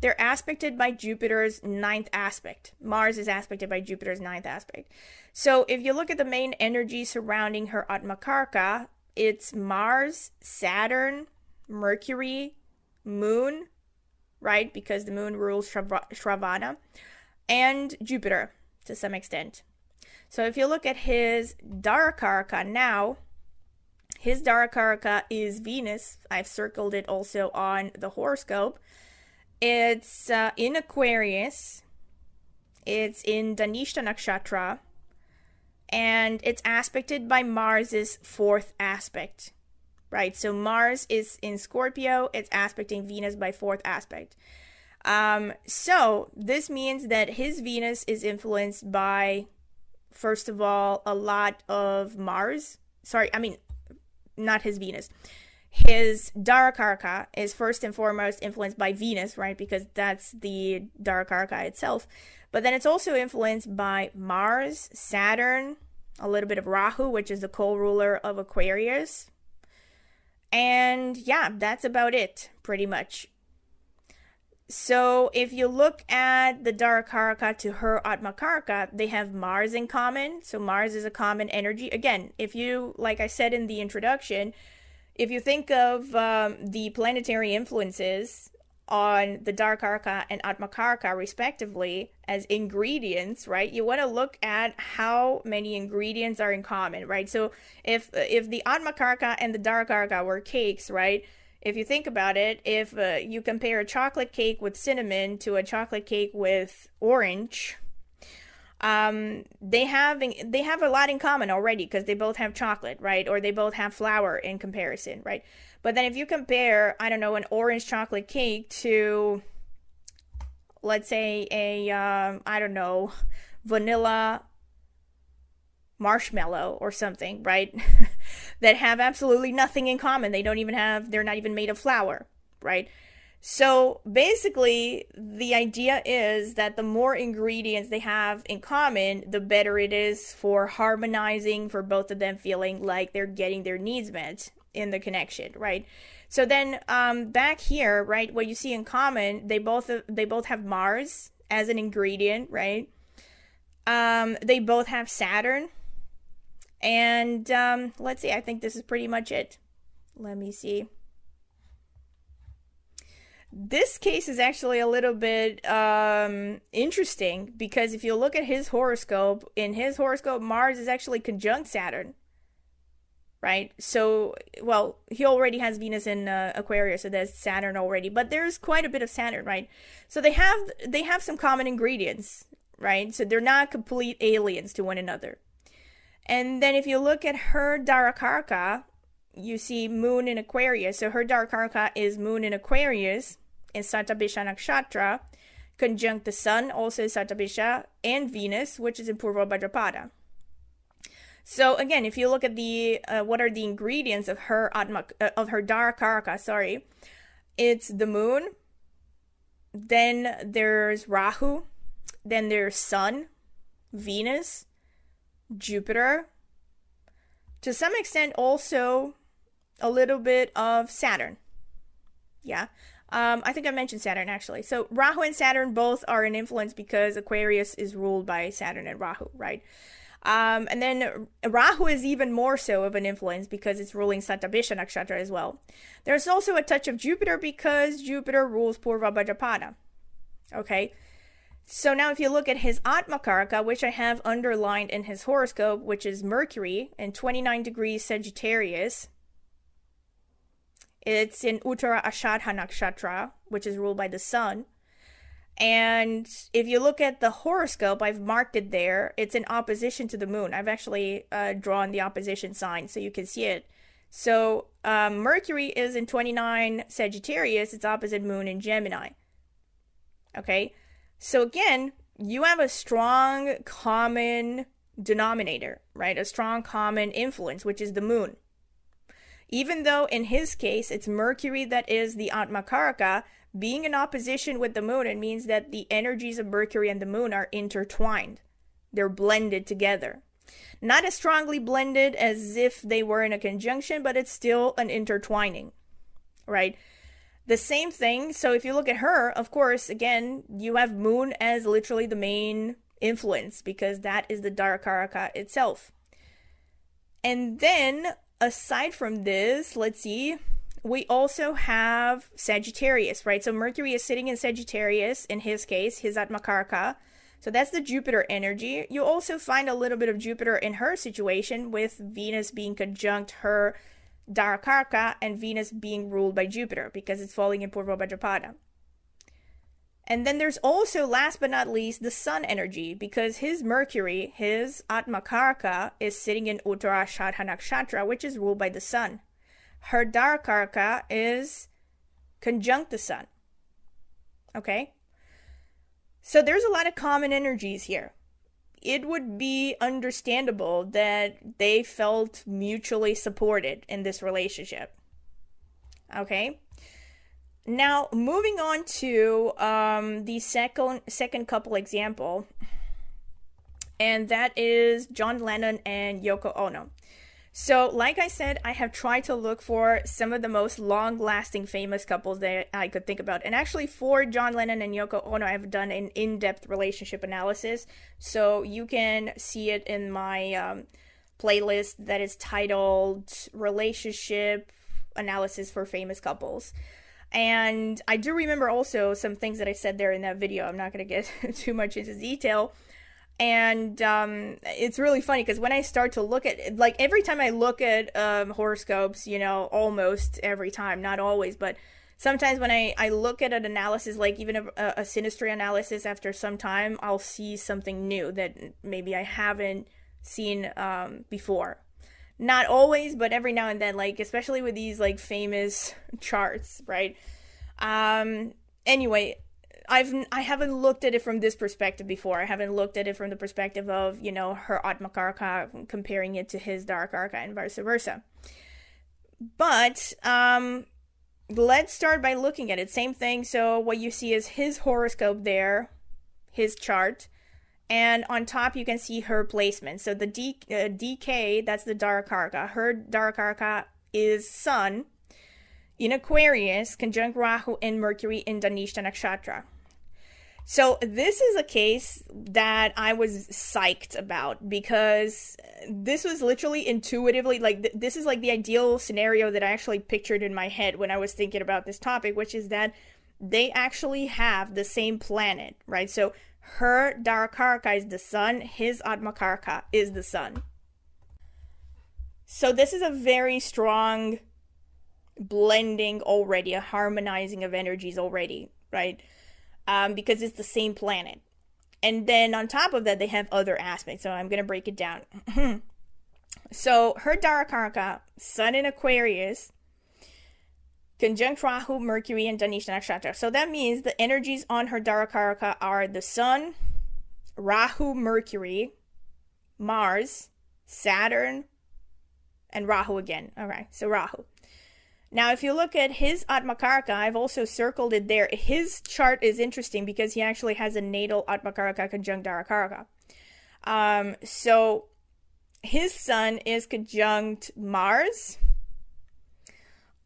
They're aspected by Jupiter's ninth aspect. Mars is aspected by Jupiter's ninth aspect. So if you look at the main energy surrounding her Atmakaraka, it's Mars, Saturn, Mercury, Moon, right? Because the Moon rules Shravana, and Jupiter to some extent. So if you look at his Darakaraka now, his Darakaraka is Venus. I've circled it also on the horoscope. It's in Aquarius. It's in Dhanishta Nakshatra. And it's aspected by Mars's fourth aspect, right? So Mars is in Scorpio. It's aspecting Venus by fourth aspect. So this means that his Venus is influenced by, first of all, a lot of Mars. Not his Venus. His Darakaraka is first and foremost influenced by Venus, right? Because that's the Darakaraka itself. But then it's also influenced by Mars, Saturn, a little bit of Rahu, which is the co-ruler of Aquarius. And yeah, that's about it, pretty much. So if you look at the Darakaraka to her Atmakaraka, they have Mars in common. So Mars is a common energy. Again, if you, like I said in the introduction, if you think of the planetary influences on the Darakaraka and Atmakaraka respectively as ingredients, right? You want to look at how many ingredients are in common, right? So if the Atmakaraka and the Darakaraka were cakes, right? If you think about it, if you compare a chocolate cake with cinnamon to a chocolate cake with orange, they have a lot in common already because they both have chocolate, right? Or they both have flour in comparison, right? But then if you compare, I don't know, an orange chocolate cake to, let's say, I don't know, vanilla marshmallow or something, right? That have absolutely nothing in common. They're not even made of flour, right? So basically, the idea is that the more ingredients they have in common, the better it is for harmonizing, for both of them feeling like they're getting their needs met in the connection, right? So then back here, right, what you see in common, they both have Mars as an ingredient, right? They both have Saturn. And let's see, I think this is pretty much it. Let me see. This case is actually a little bit interesting because if you look at his horoscope, in his horoscope, Mars is actually conjunct Saturn, right? So, well, he already has Venus in Aquarius, so there's Saturn already, but there's quite a bit of Saturn, right? So they have some common ingredients, right? So they're not complete aliens to one another. And then if you look at her Darakaraka, you see Moon in Aquarius. So her Darakaraka is Moon in Aquarius in Satabhisha Nakshatra, conjunct the Sun, also Satabhisha, and Venus, which is in Purva Bhadrapada. So again, if you look at the what are the ingredients of her Darakaraka, sorry, it's the Moon, then there's Rahu, then there's Sun, Venus, Jupiter, to some extent also a little bit of Saturn. Yeah, I think I mentioned Saturn actually. So Rahu and Saturn both are an influence because Aquarius is ruled by Saturn and Rahu, right? And then Rahu is even more so of an influence because it's ruling Satabhisha Nakshatra as well. There's also a touch of Jupiter because Jupiter rules Purva Bhadrapada. Okay. So now if you look at his Atmakaraka, which I have underlined in his horoscope, which is Mercury in 29 degrees Sagittarius, it's in Uttara Ashadha Nakshatra, which is ruled by the Sun. And if you look at the horoscope, I've marked it there. It's in opposition to the Moon. I've actually drawn the opposition sign so you can see it. So Mercury is in 29 Sagittarius. It's opposite Moon in Gemini. Okay. So again, you have a strong common denominator, right? A strong common influence, which is the Moon. Even though in his case, it's Mercury that is the Atmakaraka, being in opposition with the Moon, it means that the energies of Mercury and the Moon are intertwined. They're blended together. Not as strongly blended as if they were in a conjunction, but it's still an intertwining, right? The same thing, so if you look at her, of course, again, you have Moon as literally the main influence because that is the Darakaraka itself. And then, aside from this, let's see, we also have Sagittarius, right? So Mercury is sitting in Sagittarius, in his case, his Atmakaraka. So that's the Jupiter energy. You also find a little bit of Jupiter in her situation with Venus being conjunct her Darakaraka and Venus being ruled by Jupiter because it's falling in Purva Bhadrapada. And then there's also, last but not least, the Sun energy because his Mercury, his Atmakaraka, is sitting in Uttara Ashadha Nakshatra, which is ruled by the Sun. Her Darakaraka is conjunct the Sun. Okay? So there's a lot of common energies here. It would be understandable that they felt mutually supported in this relationship. Okay? Now, moving on to the second couple example, and that is John Lennon and Yoko Ono. So, like I said, I have tried to look for some of the most long-lasting famous couples that I could think about. And actually, for John Lennon and Yoko Ono, I've done an in-depth relationship analysis. So, you can see it in my playlist that is titled Relationship Analysis for Famous Couples. And I do remember also some things that I said there in that video. I'm not going to get too much into detail. And it's really funny because when I start to look at, like, every time I look at horoscopes, you know, almost every time, not always, but sometimes when I look at an analysis, like even a Synastry analysis, after some time, I'll see something new that maybe I haven't seen before. Not always, but every now and then, like, especially with these, like, famous charts, right? Anyway, I haven't looked at it from this perspective before. I haven't looked at it from the perspective of, you know, her Atmakaraka, comparing it to his Darakaraka and vice versa. But let's start by looking at it. Same thing. So what you see is his horoscope there, his chart, and on top you can see her placement. So the DK, that's the Darakaraka. Her Darakaraka is Sun in Aquarius, conjunct Rahu and Mercury in Dhanishta Nakshatra. So this is a case that I was psyched about, because this was literally intuitively, like, this is like the ideal scenario that I actually pictured in my head when I was thinking about this topic, which is that they actually have the same planet, right? So her Darakaraka is the Sun, his Atmakaraka is the Sun. So this is a very strong blending already, a harmonizing of energies already, right? Because it's the same planet. And then on top of that, they have other aspects. So I'm going to break it down. So her Darakaraka, Sun in Aquarius, conjunct Rahu, Mercury, and Dhanishta Nakshatra. So that means the energies on her Darakaraka are the Sun, Rahu, Mercury, Mars, Saturn, and Rahu again. All right, so Rahu. Now, if you look at his Atmakaraka, I've also circled it there. His chart is interesting because he actually has a natal Atmakaraka conjunct Darakaraka. So his Sun is conjunct Mars,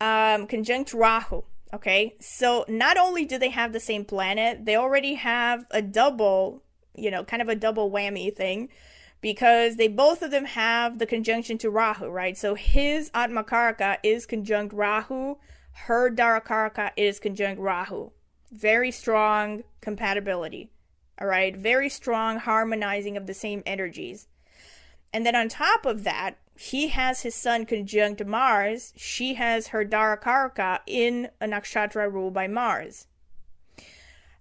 conjunct Rahu. Okay, so not only do they have the same planet, they already have a double, you know, kind of a double whammy thing, because they both of them have the conjunction to Rahu, right? So his Atmakaraka is conjunct Rahu, her Darakaraka is conjunct Rahu. Very strong compatibility, all right? Very strong harmonizing of the same energies. And then on top of that, he has his Sun conjunct Mars. She has her Darakaraka in a nakshatra ruled by Mars.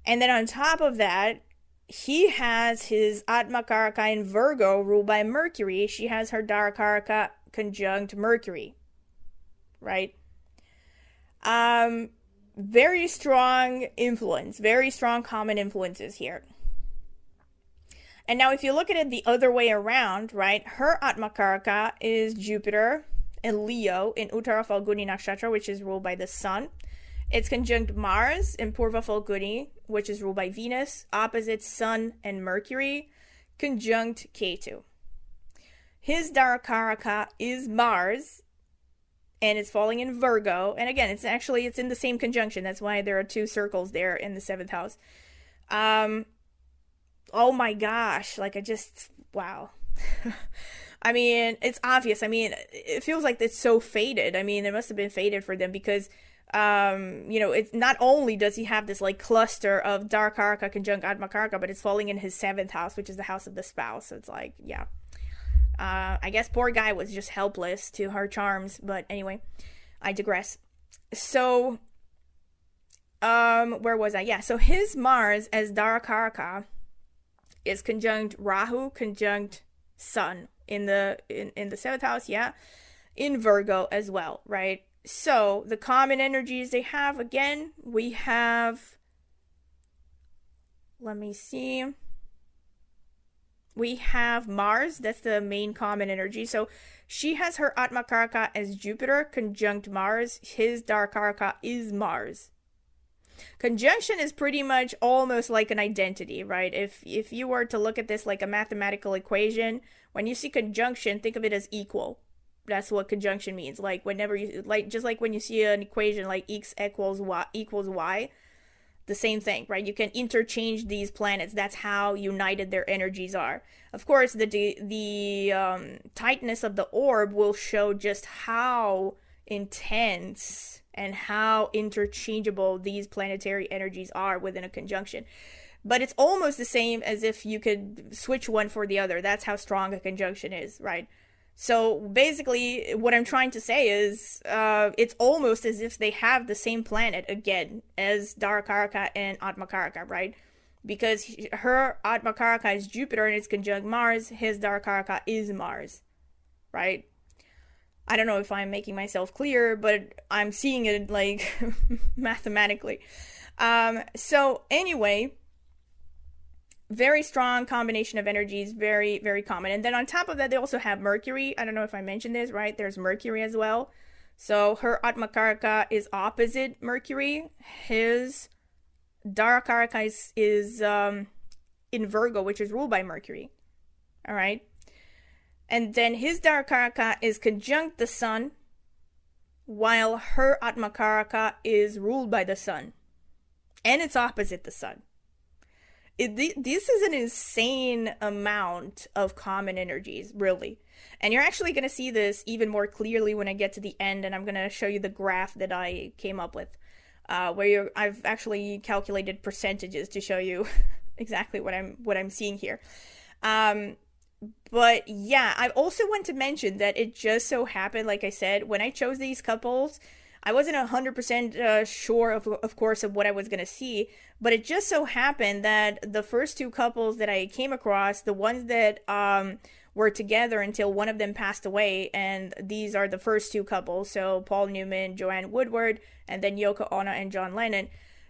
And then on top of that, he has his Atmakaraka in Virgo ruled by Mercury. She has her Darakaraka conjunct Mercury, right? Very strong influence, very strong common influences here. And now if you look at it the other way around, right, her Atmakaraka is Jupiter and Leo in Uttara Falguni Nakshatra, which is ruled by the Sun. It's conjunct Mars in Purva Falguni, which is ruled by Venus, opposite Sun and Mercury, conjunct Ketu. His Darakaraka is Mars, and it's falling in Virgo. And again, it's in the same conjunction. That's why there are two circles there in the 7th house. Oh my gosh, like wow. I mean, it's obvious. I mean, it feels like it's so fated. I mean, it must have been fated for them because you know, it's not only does he have this like cluster of Darakaraka conjunct Atmakaraka, but it's falling in his 7th house, which is the house of the spouse. So it's like, yeah. I guess poor guy was just helpless to her charms, but anyway, I digress. So, where was I? Yeah, so his Mars as Darakaraka is conjunct Rahu, conjunct Sun in the 7th house, yeah, in Virgo as well, right? So the common energies they have, again, we have, let me see, we have Mars, that's the main common energy. So she has her Atmakaraka as Jupiter, conjunct Mars, his Darakaraka is Mars. Conjunction is pretty much almost like an identity, right? If you were to look at this like a mathematical equation, when you see conjunction, think of it as equal. That's what conjunction means. Like whenever you, like, just like when you see an equation like x equals y, the same thing, right? You can interchange these planets. That's how united their energies are. Of course, the tightness of the orb will show just how intense and how interchangeable these planetary energies are within a conjunction. But it's almost the same as if you could switch one for the other. That's how strong a conjunction is, right? So basically, what I'm trying to say is it's almost as if they have the same planet again as Darakaraka and Atmakaraka, right? Because her Atmakaraka is Jupiter and it's conjunct Mars, his Darakaraka is Mars, right? I don't know if I'm making myself clear, but I'm seeing it like mathematically. So anyway, very strong combination of energies, very, very common. And then on top of that, they also have Mercury. I don't know if I mentioned this, right? There's Mercury as well. So her Atmakaraka is opposite Mercury. His Darakaraka is in Virgo, which is ruled by Mercury. All right. And then his Darakaraka is conjunct the Sun, while her Atmakaraka is ruled by the Sun. And it's opposite the Sun. This is an insane amount of common energies, really. And you're actually going to see this even more clearly when I get to the end, and I'm going to show you the graph that I came up with, where I've actually calculated percentages to show you exactly what I'm seeing here. But yeah, I also want to mention that it just so happened, like I said, when I chose these couples, I wasn't 100% sure, of course, of what I was going to see, but it just so happened that the first two couples that I came across, the ones that were together until one of them passed away, and these are the first two couples, so Paul Newman, Joanne Woodward, and then Yoko Ono and John Lennon.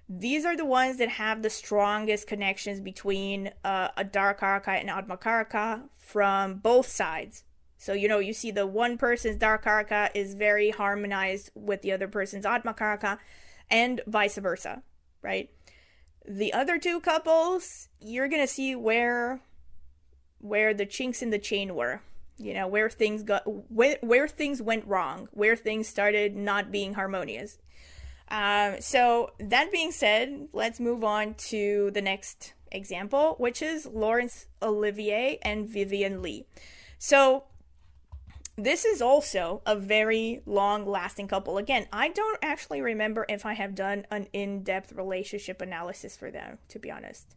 These are the ones that have the strongest connections between a Darakaraka and Atmakaraka from both sides. So, you see the one person's Darakaraka is very harmonized with the other person's Atmakaraka, and vice versa, right? The other two couples, you're going to see where the chinks in the chain were, where things went wrong, where things started not being harmonious. So that being said, let's move on to the next example, which is Laurence Olivier and Vivien Leigh. So this is also a very long-lasting couple. Again, I don't actually remember if I have done an in-depth relationship analysis for them, to be honest.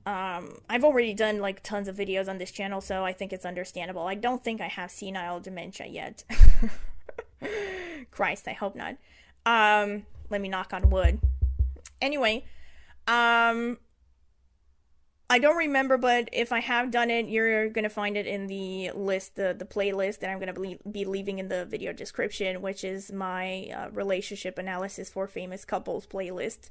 I've already done like tons of videos on this channel, so I think it's understandable. I don't think I have senile dementia yet. Christ, I hope not. Let me knock on wood. Anyway, I don't remember, but if I have done it, you're going to find it in the list, the playlist that I'm going to be leaving in the video description, which is my relationship analysis for famous couples playlist.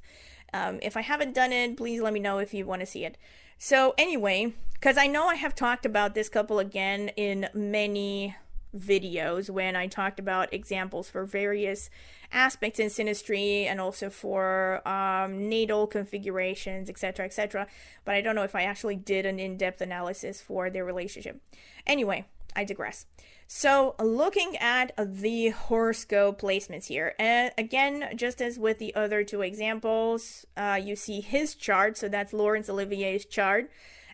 If I haven't done it, please let me know if you want to see it. So anyway, because I know I have talked about this couple again in many videos when I talked about examples for various aspects in synastry and also for natal configurations, etc., but I don't know if I actually did an in-depth analysis for their relationship. Anyway, I digress. So looking at the horoscope placements here, and again, just as with the other two examples, you see his chart, so that's Laurence Olivier's chart.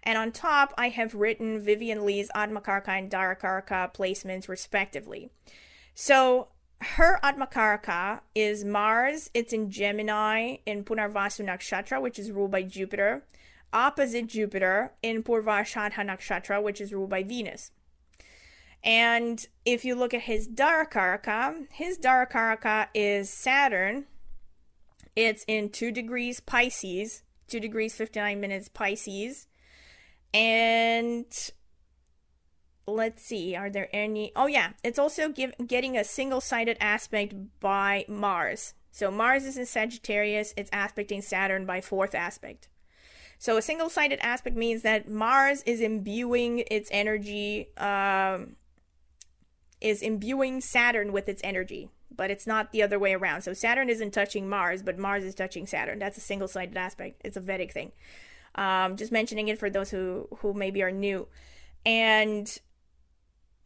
And on top, I have written Vivien Leigh's Atmakaraka and Darakaraka placements respectively. So her Atmakaraka is Mars. It's in Gemini in Punarvasu Nakshatra, which is ruled by Jupiter. Opposite Jupiter in Purvashadha Nakshatra, which is ruled by Venus. And if you look at his Darakaraka is Saturn. It's in 2 degrees Pisces, 2 degrees 59 minutes Pisces. And let's see, are there any? Oh yeah, it's also getting a single-sided aspect by Mars. So Mars is in Sagittarius, it's aspecting Saturn by 4th aspect. So a single-sided aspect means that Mars is imbuing its energy, is imbuing Saturn with its energy, but it's not the other way around. So Saturn isn't touching Mars, but Mars is touching Saturn. That's a single-sided aspect. It's a Vedic thing. Just mentioning it for those who maybe are new. And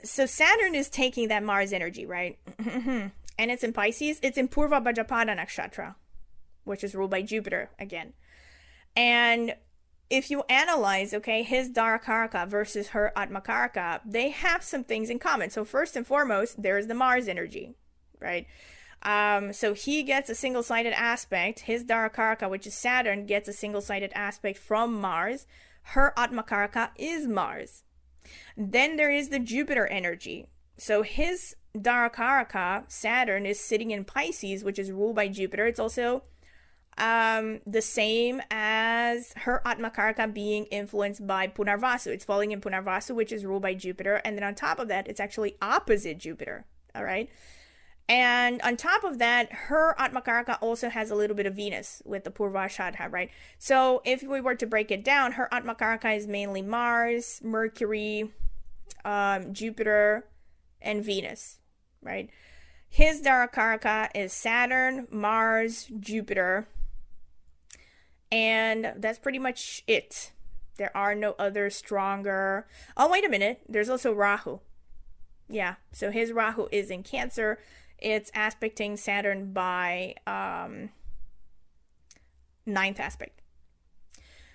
so Saturn is taking that Mars energy, right? And it's in Pisces. It's in Purva Bhajapada Nakshatra, which is ruled by Jupiter again. And if you analyze, okay, his Darakaraka versus her Atmakaraka, they have some things in common. So first and foremost, there's the Mars energy, right? So he gets a single-sided aspect. His Darakaraka, which is Saturn, gets a single-sided aspect from Mars. Her Atmakaraka is Mars. Then there is the Jupiter energy. So his Darakaraka, Saturn, is sitting in Pisces, which is ruled by Jupiter. It's also the same as her Atmakaraka being influenced by Punarvasu. It's falling in Punarvasu, which is ruled by Jupiter. And then on top of that, it's actually opposite Jupiter. All right. And on top of that, her Atmakaraka also has a little bit of Venus with the Purvashadha, right? So if we were to break it down, her Atmakaraka is mainly Mars, Mercury, Jupiter, and Venus, right? His Darakaraka is Saturn, Mars, Jupiter, and that's pretty much it. There are no other stronger... Oh, wait a minute. There's also Rahu. Yeah, so his Rahu is in Cancer. It's aspecting Saturn by 9th aspect.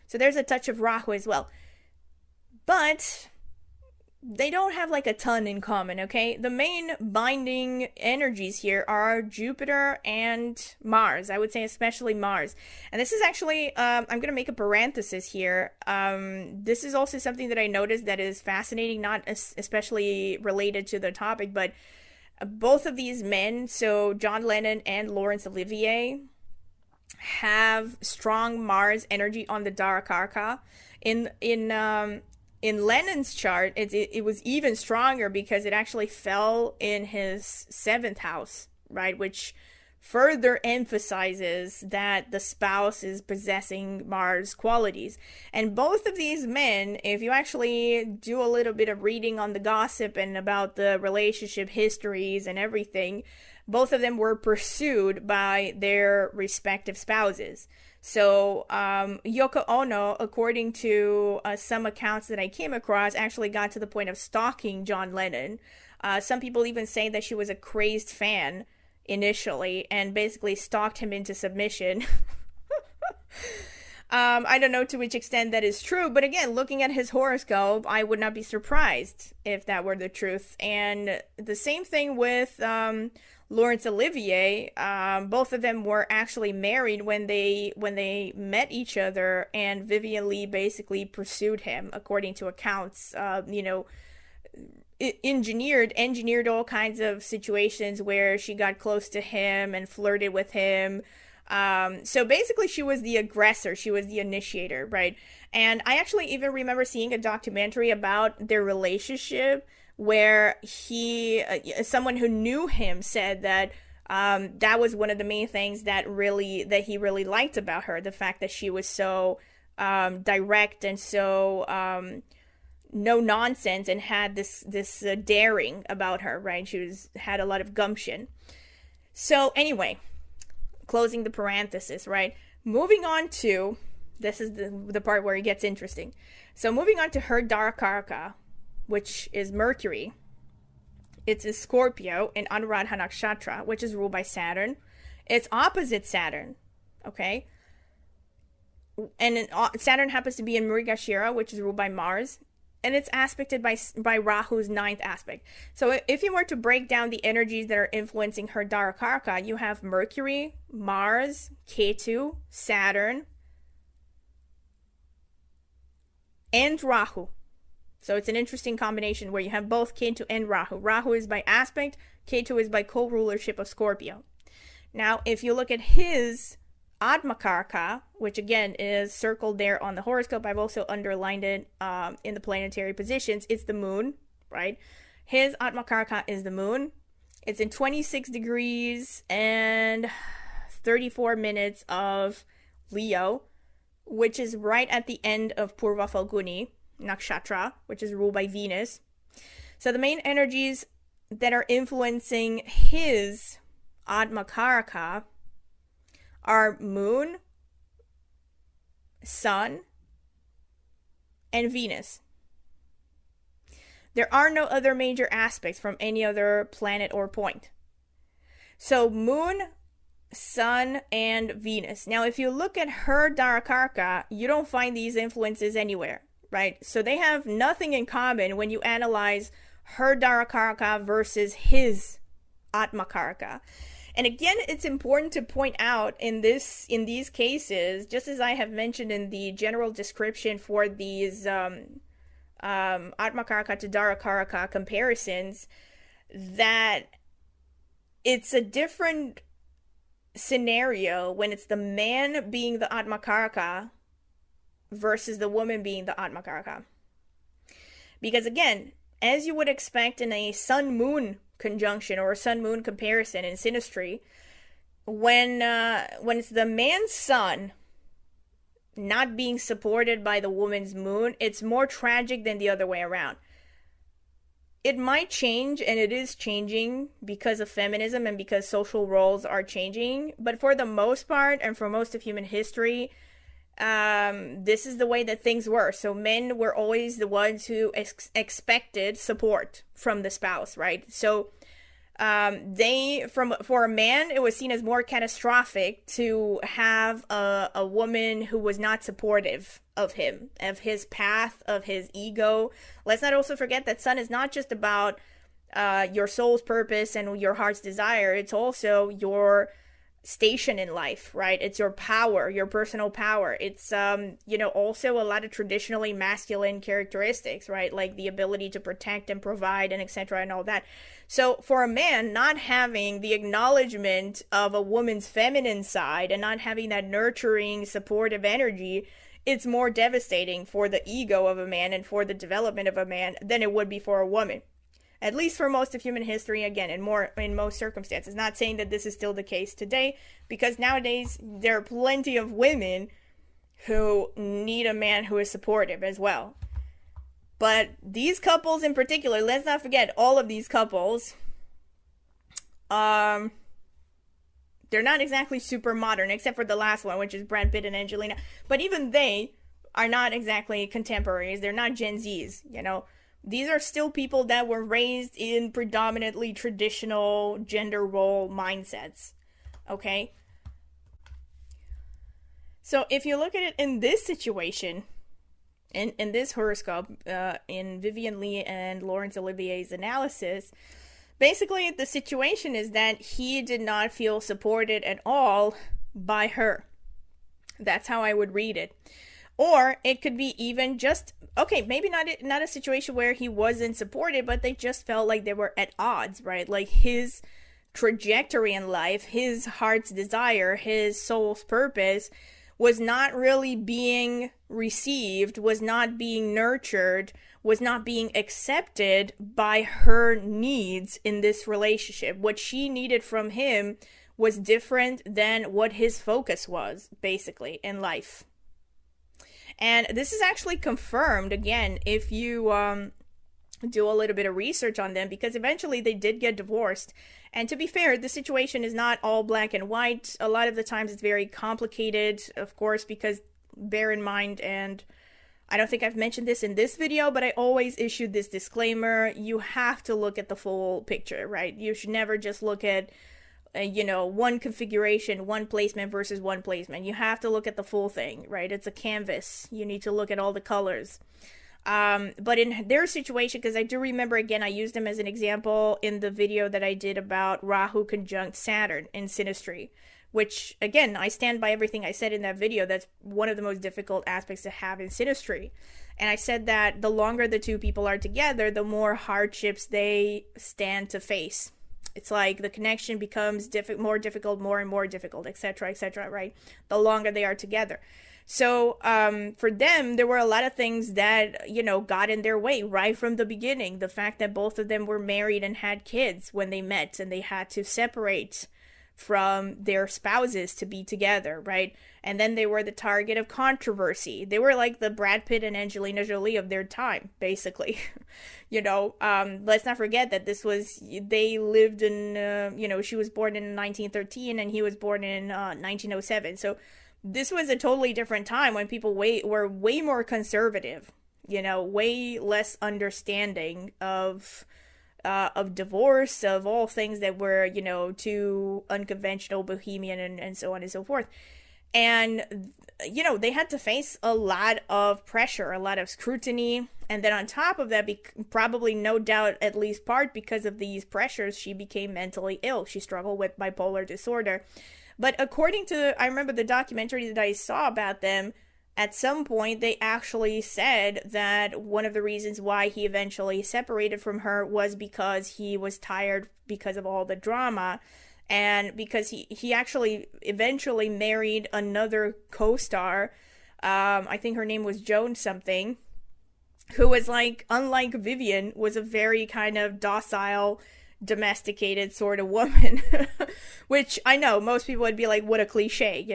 So there's a touch of Rahu as well. But they don't have like a ton in common, okay? The main binding energies here are Jupiter and Mars. I would say especially Mars. And this is actually, I'm going to make a parenthesis here. This is also something that I noticed that is fascinating, not especially related to the topic, but both of these men, so John Lennon and Laurence Olivier, have strong Mars energy on the Darakaraka. In Lennon's chart, it was even stronger because it actually fell in his 7th house, right? Which further emphasizes that the spouse is possessing Mars qualities. And both of these men, if you actually do a little bit of reading on the gossip and about the relationship histories and everything, both of them were pursued by their respective spouses. So Yoko Ono, according to some accounts that I came across, actually got to the point of stalking John Lennon. Some people even say that she was a crazed fan initially and basically stalked him into submission. I don't know to which extent that is true, but again, looking at his horoscope, I would not be surprised if that were the truth. And the same thing with Laurence Olivier. Both of them were actually married when they met each other, and Vivien Leigh basically pursued him, according to accounts. Engineered all kinds of situations where she got close to him and flirted with him. So basically she was the aggressor, she was the initiator, right? And I actually even remember seeing a documentary about their relationship where someone who knew him said that that was one of the main things that he really liked about her, the fact that she was so direct and so no nonsense and had this daring about her, right? She had a lot of gumption. So anyway, closing the parenthesis, right? Moving on to, this is the part where it gets interesting. So moving on to her Darakaraka, which is Mercury. It's a Scorpio in Anuradha Nakshatra, which is ruled by Saturn. It's opposite Saturn, okay? And Saturn happens to be in Mrigashira, which is ruled by Mars. And it's aspected by Rahu's 9th aspect. So if you were to break down the energies that are influencing her Darakaraka, you have Mercury, Mars, Ketu, Saturn, and Rahu. So it's an interesting combination where you have both Ketu and Rahu. Rahu is by aspect, Ketu is by co-rulership of Scorpio. Now, if you look at his Atmakaraka, which again is circled there on the horoscope, I've also underlined it in the planetary positions, it's the moon, right? His Atmakaraka is the moon. It's in 26 degrees and 34 minutes of Leo, which is right at the end of Purva Falguni Nakshatra, which is ruled by Venus. So the main energies that are influencing his Atmakaraka are Moon, Sun, and Venus. There are no other major aspects from any other planet or point. So Moon, Sun, and Venus. Now, if you look at her Darakaraka, you don't find these influences anywhere, right? So they have nothing in common when you analyze her Darakaraka versus his Atmakaraka. And again, it's important to point out in these cases, just as I have mentioned in the general description for these Atmakaraka to Darakaraka comparisons, that it's a different scenario when it's the man being the Atmakaraka versus the woman being the Atmakaraka. Because again, as you would expect in a sun-moon conjunction or a sun-moon comparison in synastry, when it's the man's sun not being supported by the woman's moon, it's more tragic than the other way around. It might change, and it is changing because of feminism and because social roles are changing, but for the most part, and for most of human history, this is the way that things were. So men were always the ones who expected support from the spouse, right? So for a man, it was seen as more catastrophic to have a woman who was not supportive of him, of his path, of his ego. Let's not also forget that sun is not just about your soul's purpose and your heart's desire. It's also your station in life, right? It's your power, your personal power. It's also a lot of traditionally masculine characteristics, right? Like the ability to protect and provide and etc. and all that. So for a man, not having the acknowledgement of a woman's feminine side and not having that nurturing, supportive energy, it's more devastating for the ego of a man and for the development of a man than it would be for a woman. At least for most of human history, again, in most circumstances. Not saying that this is still the case today, because nowadays there are plenty of women who need a man who is supportive as well. But these couples in particular, let's not forget, all of these couples, they're not exactly super modern, except for the last one, which is Brad Pitt and Angelina. But even they are not exactly contemporaries. They're not Gen Zs, you know. These are still people that were raised in predominantly traditional gender role mindsets, okay? So if you look at it in this situation, in this horoscope, in Vivien, Leigh, and Laurence Olivier's analysis, basically the situation is that he did not feel supported at all by her. That's how I would read it. Or it could be even just, okay, maybe not a situation where he wasn't supported, but they just felt like they were at odds, right? Like his trajectory in life, his heart's desire, his soul's purpose was not really being received, was not being nurtured, was not being accepted by her needs in this relationship. What she needed from him was different than what his focus was, basically, in life. And this is actually confirmed, again, if you do a little bit of research on them, because eventually they did get divorced. And to be fair, the situation is not all black and white. A lot of the times it's very complicated, of course, because bear in mind, and I don't think I've mentioned this in this video, but I always issue this disclaimer, you have to look at the full picture, right? You should never just look at one configuration, one placement versus one placement. You have to look at the full thing, right? It's a canvas. You need to look at all the colors. But in their situation, because I do remember, again, I used them as an example in the video that I did about Rahu conjunct Saturn in synastry, which, again, I stand by everything I said in that video. That's one of the most difficult aspects to have in synastry. And I said that the longer the two people are together, the more hardships they stand to face. It's like the connection becomes more difficult, more and more difficult, etc., right? The longer they are together. So for them, there were a lot of things that, got in their way right from the beginning. The fact that both of them were married and had kids when they met, and they had to separate from their spouses to be together, right? And then they were the target of controversy. They were like the Brad Pitt and Angelina Jolie of their time, basically. Let's not forget that they lived in, she was born in 1913 and he was born in 1907. So this was a totally different time when people were way more conservative, way less understanding of divorce, of all things that were, too unconventional, bohemian, and so on and so forth. And, they had to face a lot of pressure, a lot of scrutiny. And then on top of that, probably no doubt, at least part because of these pressures, she became mentally ill. She struggled with bipolar disorder. But according to, I remember the documentary that I saw about them, at some point they actually said that one of the reasons why he eventually separated from her was because he was tired because of all the drama. And because he actually eventually married another co-star, I think her name was Joan something, who was like, unlike Vivien, was a very kind of docile, domesticated sort of woman. Which I know most people would be like, what a cliche,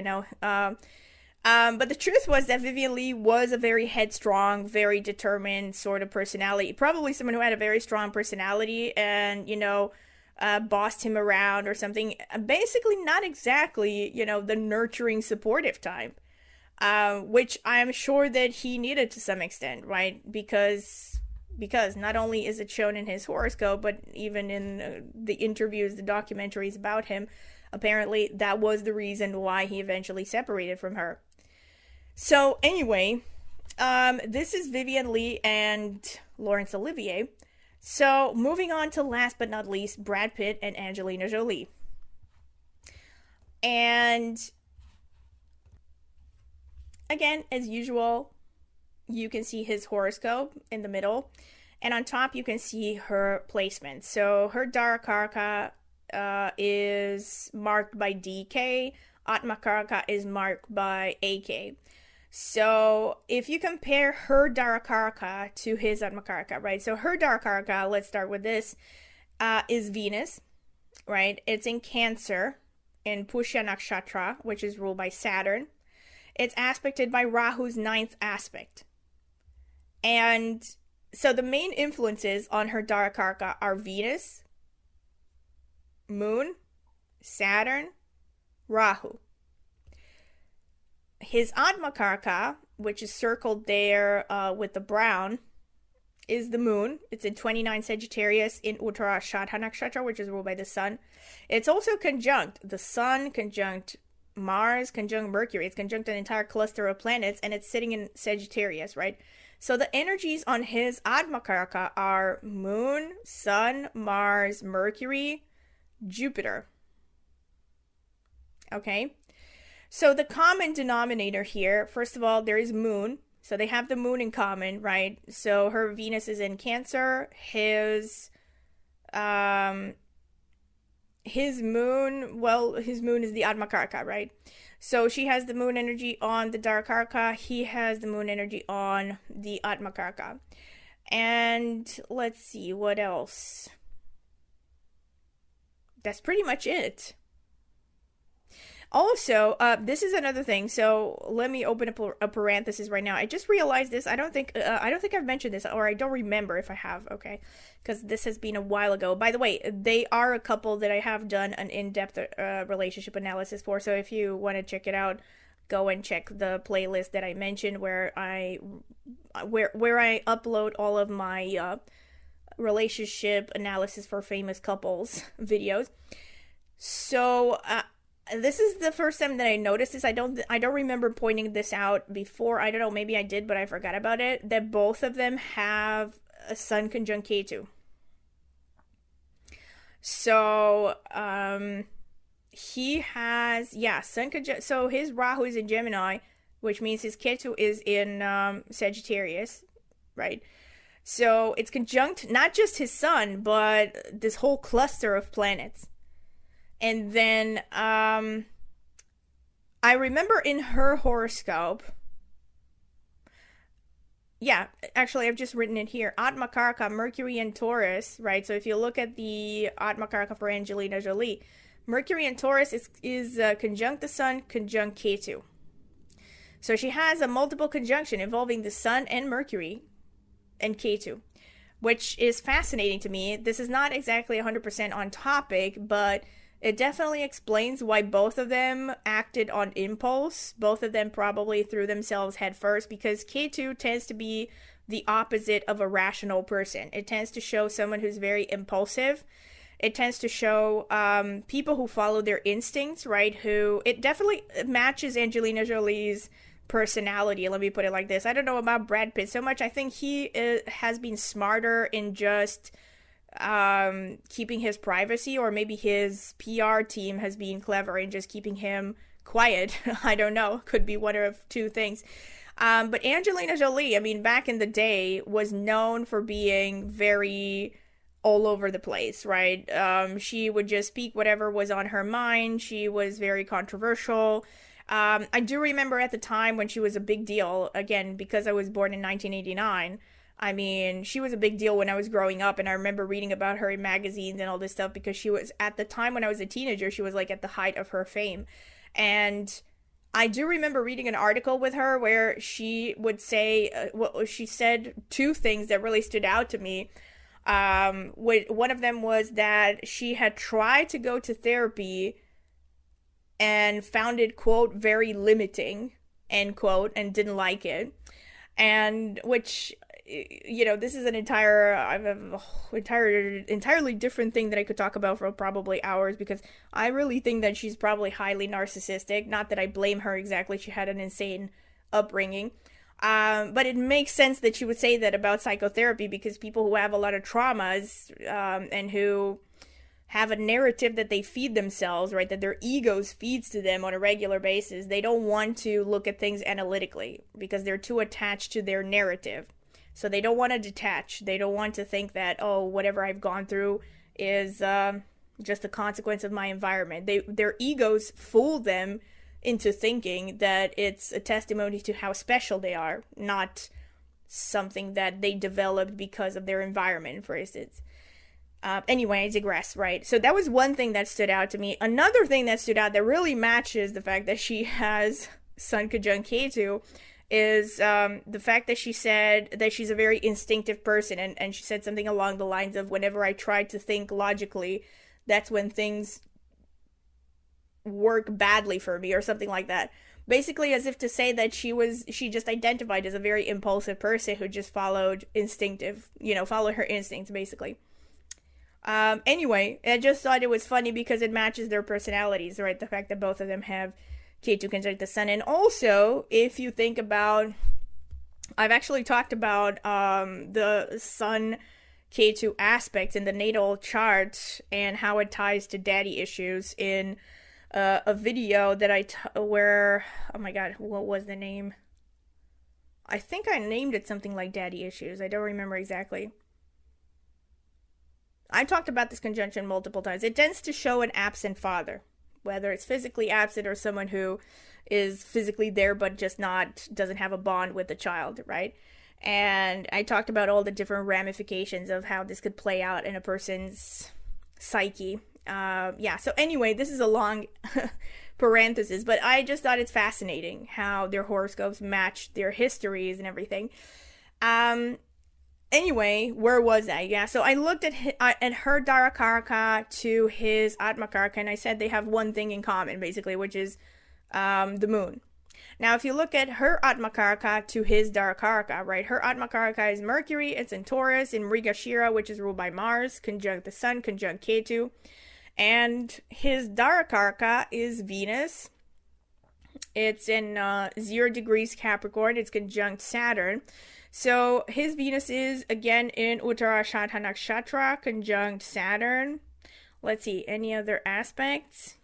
but the truth was that Vivien Leigh was a very headstrong, very determined sort of personality. Probably someone who had a very strong personality and, bossed him around or something. Basically not exactly, the nurturing, supportive type. Which I'm sure that he needed to some extent, right? Because not only is it shown in his horoscope, but even in the interviews, the documentaries about him, apparently that was the reason why he eventually separated from her. So anyway, this is Vivien Leigh and Laurence Olivier. So moving on to last but not least, Brad Pitt and Angelina Jolie. And again, as usual, you can see his horoscope in the middle. And on top, you can see her placement. So her Darakaraka is marked by DK. Atmakaraka is marked by AK. So if you compare her Darakaraka to his Atmakaraka, right? So her Darakaraka, let's start with this, is Venus, right? It's in Cancer, in Pushya Nakshatra, which is ruled by Saturn. It's aspected by Rahu's 9th aspect. And so the main influences on her Darakaraka are Venus, Moon, Saturn, Rahu. His Atmakaraka, which is circled there with the brown, is the moon. It's in 29 Sagittarius in Uttarashadha Nakshatra, which is ruled by the sun. It's also conjunct the sun, conjunct Mars, conjunct Mercury. It's conjunct an entire cluster of planets, and it's sitting in Sagittarius, right? So the energies on his Atmakaraka are moon, sun, Mars, Mercury, Jupiter. Okay? So the common denominator here, first of all, there is moon. So they have the moon in common, right? So her Venus is in Cancer. His moon is the Atmakaraka, right? So she has the moon energy on the Darakaraka. He has the moon energy on the Atmakaraka. And let's see, what else? That's pretty much it. Also, this is another thing. So let me open up a parenthesis right now. I just realized this. I don't think I've mentioned this, or I don't remember if I have. Okay, because this has been a while ago. By the way, they are a couple that I have done an in-depth relationship analysis for. So if you want to check it out, go and check the playlist that I mentioned, where I upload all of my relationship analysis for famous couples videos. So. This is the first time that I noticed this. I don't remember pointing this out before. I don't know, maybe I did, but I forgot about it. That both of them have a Sun conjunct Ketu. So, he has, Sun conjunct, so his Rahu is in Gemini, which means his Ketu is in Sagittarius, right? So it's conjunct not just his Sun, but this whole cluster of planets. And then, I remember in her horoscope, actually, I've just written it here, Atmakaraka, Mercury and Taurus, right? So if you look at the Atmakaraka for Angelina Jolie, Mercury and Taurus is conjunct the Sun, conjunct Ketu. So she has a multiple conjunction involving the Sun and Mercury and Ketu, which is fascinating to me. This is not exactly 100% on topic, but it definitely explains why both of them acted on impulse. Both of them probably threw themselves head first, because Ketu tends to be the opposite of a rational person. It tends to show someone who's very impulsive. it tends to show people who follow their instincts, right? Who it definitely matches Angelina Jolie's personality. Let me put it like this. I don't know about Brad Pitt so much. I think he has been smarter in just keeping his privacy, or maybe his PR team has been clever in just keeping him quiet. I don't know. Could be one of two things. But Angelina Jolie, I mean, back in the day, was known for being very all over the place, right? She would just speak whatever was on her mind. She was very controversial. I do remember at the time when she was a big deal, again, because I was born in 1989. I mean, she was a big deal when I was growing up, and I remember reading about her in magazines and all this stuff, because she was, at the time when I was a teenager, she was like at the height of her fame. And I do remember reading an article with her where she would say, well, she said two things that really stood out to me. One of them was that she had tried to go to therapy and found it, quote, very limiting, end quote, and didn't like it. And which, you know, this is an entirely different thing that I could talk about for probably hours, because I really think that she's probably highly narcissistic. Not that I blame her exactly. She had an insane upbringing. But it makes sense that she would say that about psychotherapy, because people who have a lot of traumas and who have a narrative that they feed themselves, right, that their egos feeds to them on a regular basis, they don't want to look at things analytically because they're too attached to their narrative. So they don't want to detach. They don't want to think that, oh, whatever I've gone through is just a consequence of my environment. Their egos fool them into thinking that it's a testimony to how special they are, not something that they developed because of their environment, for instance. Anyway, I digress, right? So that was one thing that stood out to me. Another thing that stood out that really matches the fact that she has Sun conjunct Ketu is the fact that she said that she's a very instinctive person, and she said something along the lines of, whenever I try to think logically, that's when things work badly for me, or something like that. Basically, as if to say that she just identified as a very impulsive person who just followed her instincts, basically. Anyway, I just thought it was funny because it matches their personalities, right? The fact that both of them have Ketu conjunct the Sun. And also, if you think about, I've actually talked about the Sun Ketu aspects in the natal chart and how it ties to daddy issues in a video that where, oh my god, what was the name? I think I named it something like daddy issues. I don't remember exactly. I talked about this conjunction multiple times. It tends to show an absent father, whether it's physically absent or someone who is physically there but just doesn't have a bond with the child, right? And I talked about all the different ramifications of how this could play out in a person's psyche. So anyway, this is a long parenthesis, but I just thought it's fascinating how their horoscopes match their histories and everything. Anyway, where was I? Yeah, so I looked at her Darakaraka to his Atmakaraka, and I said they have one thing in common, basically, which is the moon. Now, if you look at her Atmakaraka to his Darakaraka, right, her Atmakaraka is Mercury, it's in Taurus, in Mrigashira, which is ruled by Mars, conjunct the Sun, conjunct Ketu, and his Darakaraka is Venus. It's in 0 degrees Capricorn, it's conjunct Saturn. So his Venus is, again, in Uttarashadha Nakshatra, conjunct Saturn. Let's see, any other aspects?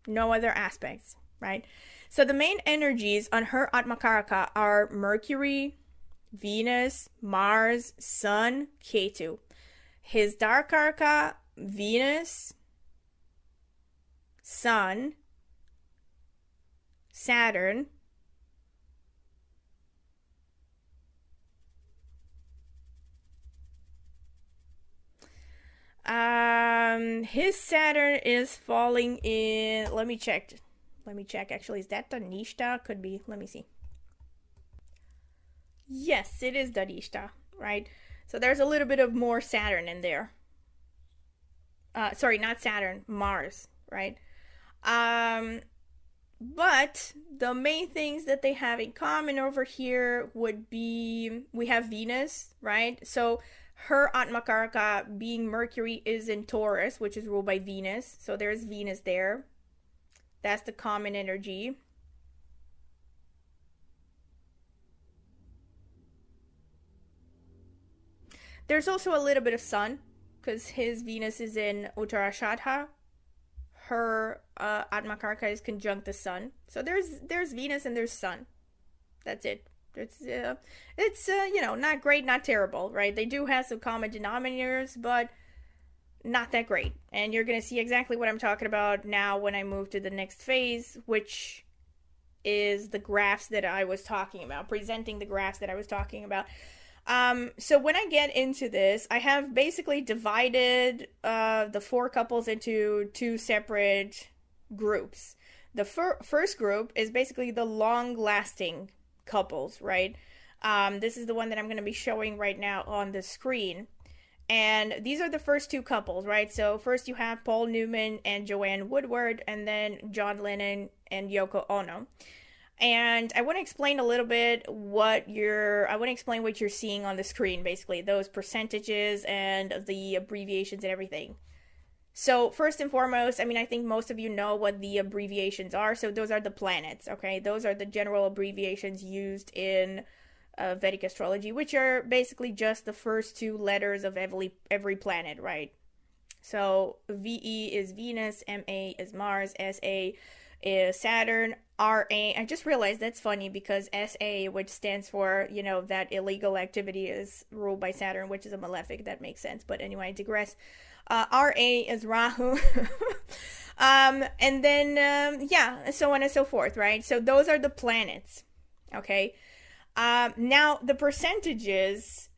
No other aspects, right? So the main energies on her Atmakaraka are Mercury, Venus, Mars, Sun, Ketu. His Darakaraka, Venus, Sun, Saturn, his Saturn is falling in, let me check, actually, is that Dhanishta? Could be, let me see. Yes, it is Dhanishta, right? So there's a little bit of more Saturn in there. Sorry, not Saturn, Mars, right? But the main things that they have in common over here would be, we have Venus, right? So her Atmakaraka being Mercury is in Taurus, which is ruled by Venus. So there's Venus there. That's the common energy. There's also a little bit of Sun, because his Venus is in Uttarashadha. Her Atmakaraka is conjunct the Sun. So there's Venus and there's Sun. That's it. It's not great, not terrible, right? They do have some common denominators, but not that great. And you're going to see exactly what I'm talking about now when I move to the next phase, which is the graphs that I was talking about, presenting the graphs that I was talking about. So when I get into this, I have basically divided the 4 couples into 2 separate groups. The first group is basically the long-lasting couples, right? This is the one that I'm going to be showing right now on the screen. And these are the first 2 couples, right? So first you have Paul Newman and Joanne Woodward, and then John Lennon and Yoko Ono. And I want to explain a little bit what you're seeing on the screen, basically, those percentages and the abbreviations and everything. So first and foremost, I think most of you know what the abbreviations are. So those are the planets, okay? Those are the general abbreviations used in Vedic astrology, which are basically just the first 2 letters of every planet, right? So VE is Venus, MA is Mars, SA is Saturn, RA. I just realized that's funny because SA, which stands for, that illegal activity, is ruled by Saturn, which is a malefic. That makes sense. But anyway, I digress. RA is Rahu. And then, so on and so forth, right? So those are the planets, okay? Now, the percentages,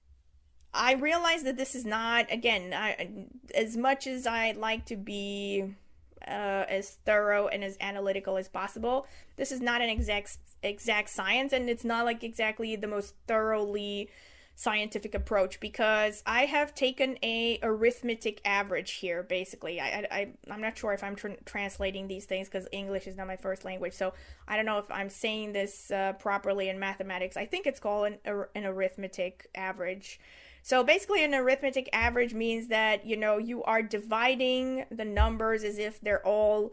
I realize that this is not, again, as much as I'd like to be as thorough and as analytical as possible, this is not an exact science, and it's not like exactly the most thoroughly scientific approach, because I have taken a arithmetic average here, basically. I'm not sure if I'm translating these things, because English is not my first language, so I don't know if I'm saying this properly in mathematics. I think it's called an arithmetic average. So basically, an arithmetic average means that, you are dividing the numbers as if they're all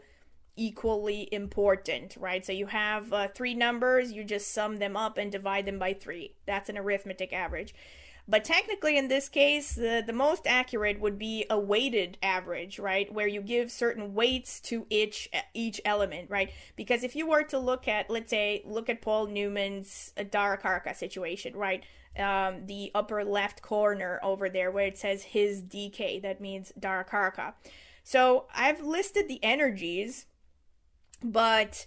equally important, right? So you have 3 numbers, you just sum them up and divide them by 3. That's an arithmetic average. But technically, in this case, the most accurate would be a weighted average, right? Where you give certain weights to each element, right? Because if you were to look at Paul Newman's Darakaraka situation, right? The upper left corner over there where it says his DK, that means Darakaraka. So I've listed the energies, but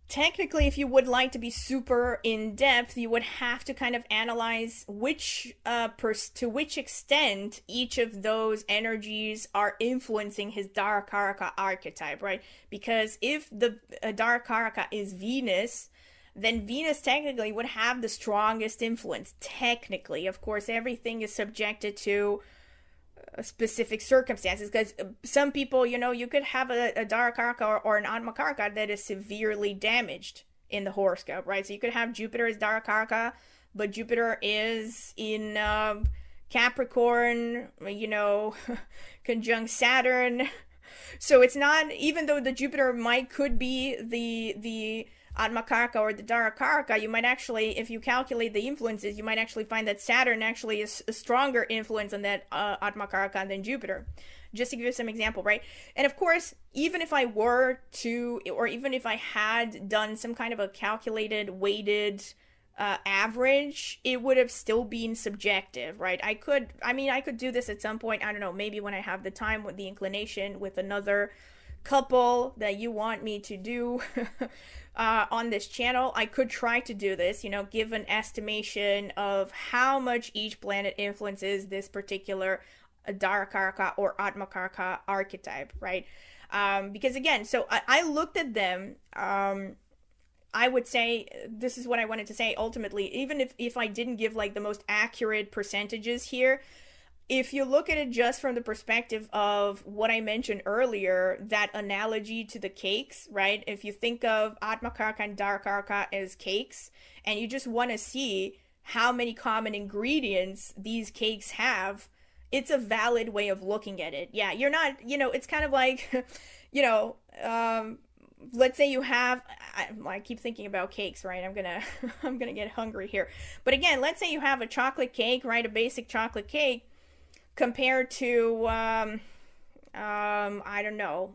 technically, if you would like to be super in depth, you would have to kind of analyze to which extent each of those energies are influencing his Darakaraka archetype, right? Because if the Darakaraka is Venus, then Venus technically would have the strongest influence. Technically, of course, everything is subjected to specific circumstances, because some people, you could have a Darakaraka or an Atmakaraka that is severely damaged in the horoscope, right? So you could have Jupiter as Darakaraka, but Jupiter is in Capricorn, conjunct Saturn. So it's not, even though the Jupiter could be the Atmakaraka or the Darakaraka, you might actually, if you calculate the influences, you might actually find that Saturn actually is a stronger influence on that Atmakaraka than Jupiter. Just to give you some example, right? And of course, even if I were to, or even if I had done some kind of a calculated, weighted average, it would have still been subjective, right? I could do this at some point, I don't know, maybe when I have the time, with the inclination, with another couple that you want me to do on this channel. I could try to do this, give an estimation of how much each planet influences this particular Darakaraka or Atmakaraka archetype, right? Because again, so I looked at them. I would say, this is what I wanted to say ultimately, even if I didn't give like the most accurate percentages here, if you look at it just from the perspective of what I mentioned earlier, that analogy to the cakes, right? If you think of Atmakaraka and Darakaraka as cakes, and you just want to see how many common ingredients these cakes have, it's a valid way of looking at it. Yeah, you're not, it's kind of like, you know, let's say you have, I keep thinking about cakes, right? I'm gonna I'm gonna get hungry here. But again, let's say you have a chocolate cake, right? A basic chocolate cake compared to I don't know,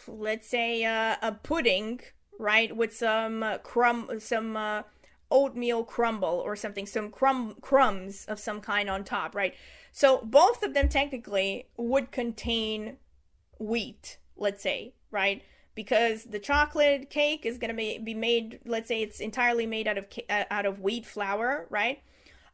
let's say a pudding, right, with some oatmeal crumble or something, some crumbs of some kind on top, right? So both of them technically would contain wheat, let's say, right? Because the chocolate cake is going to be made, let's say it's entirely made out of wheat flour, right?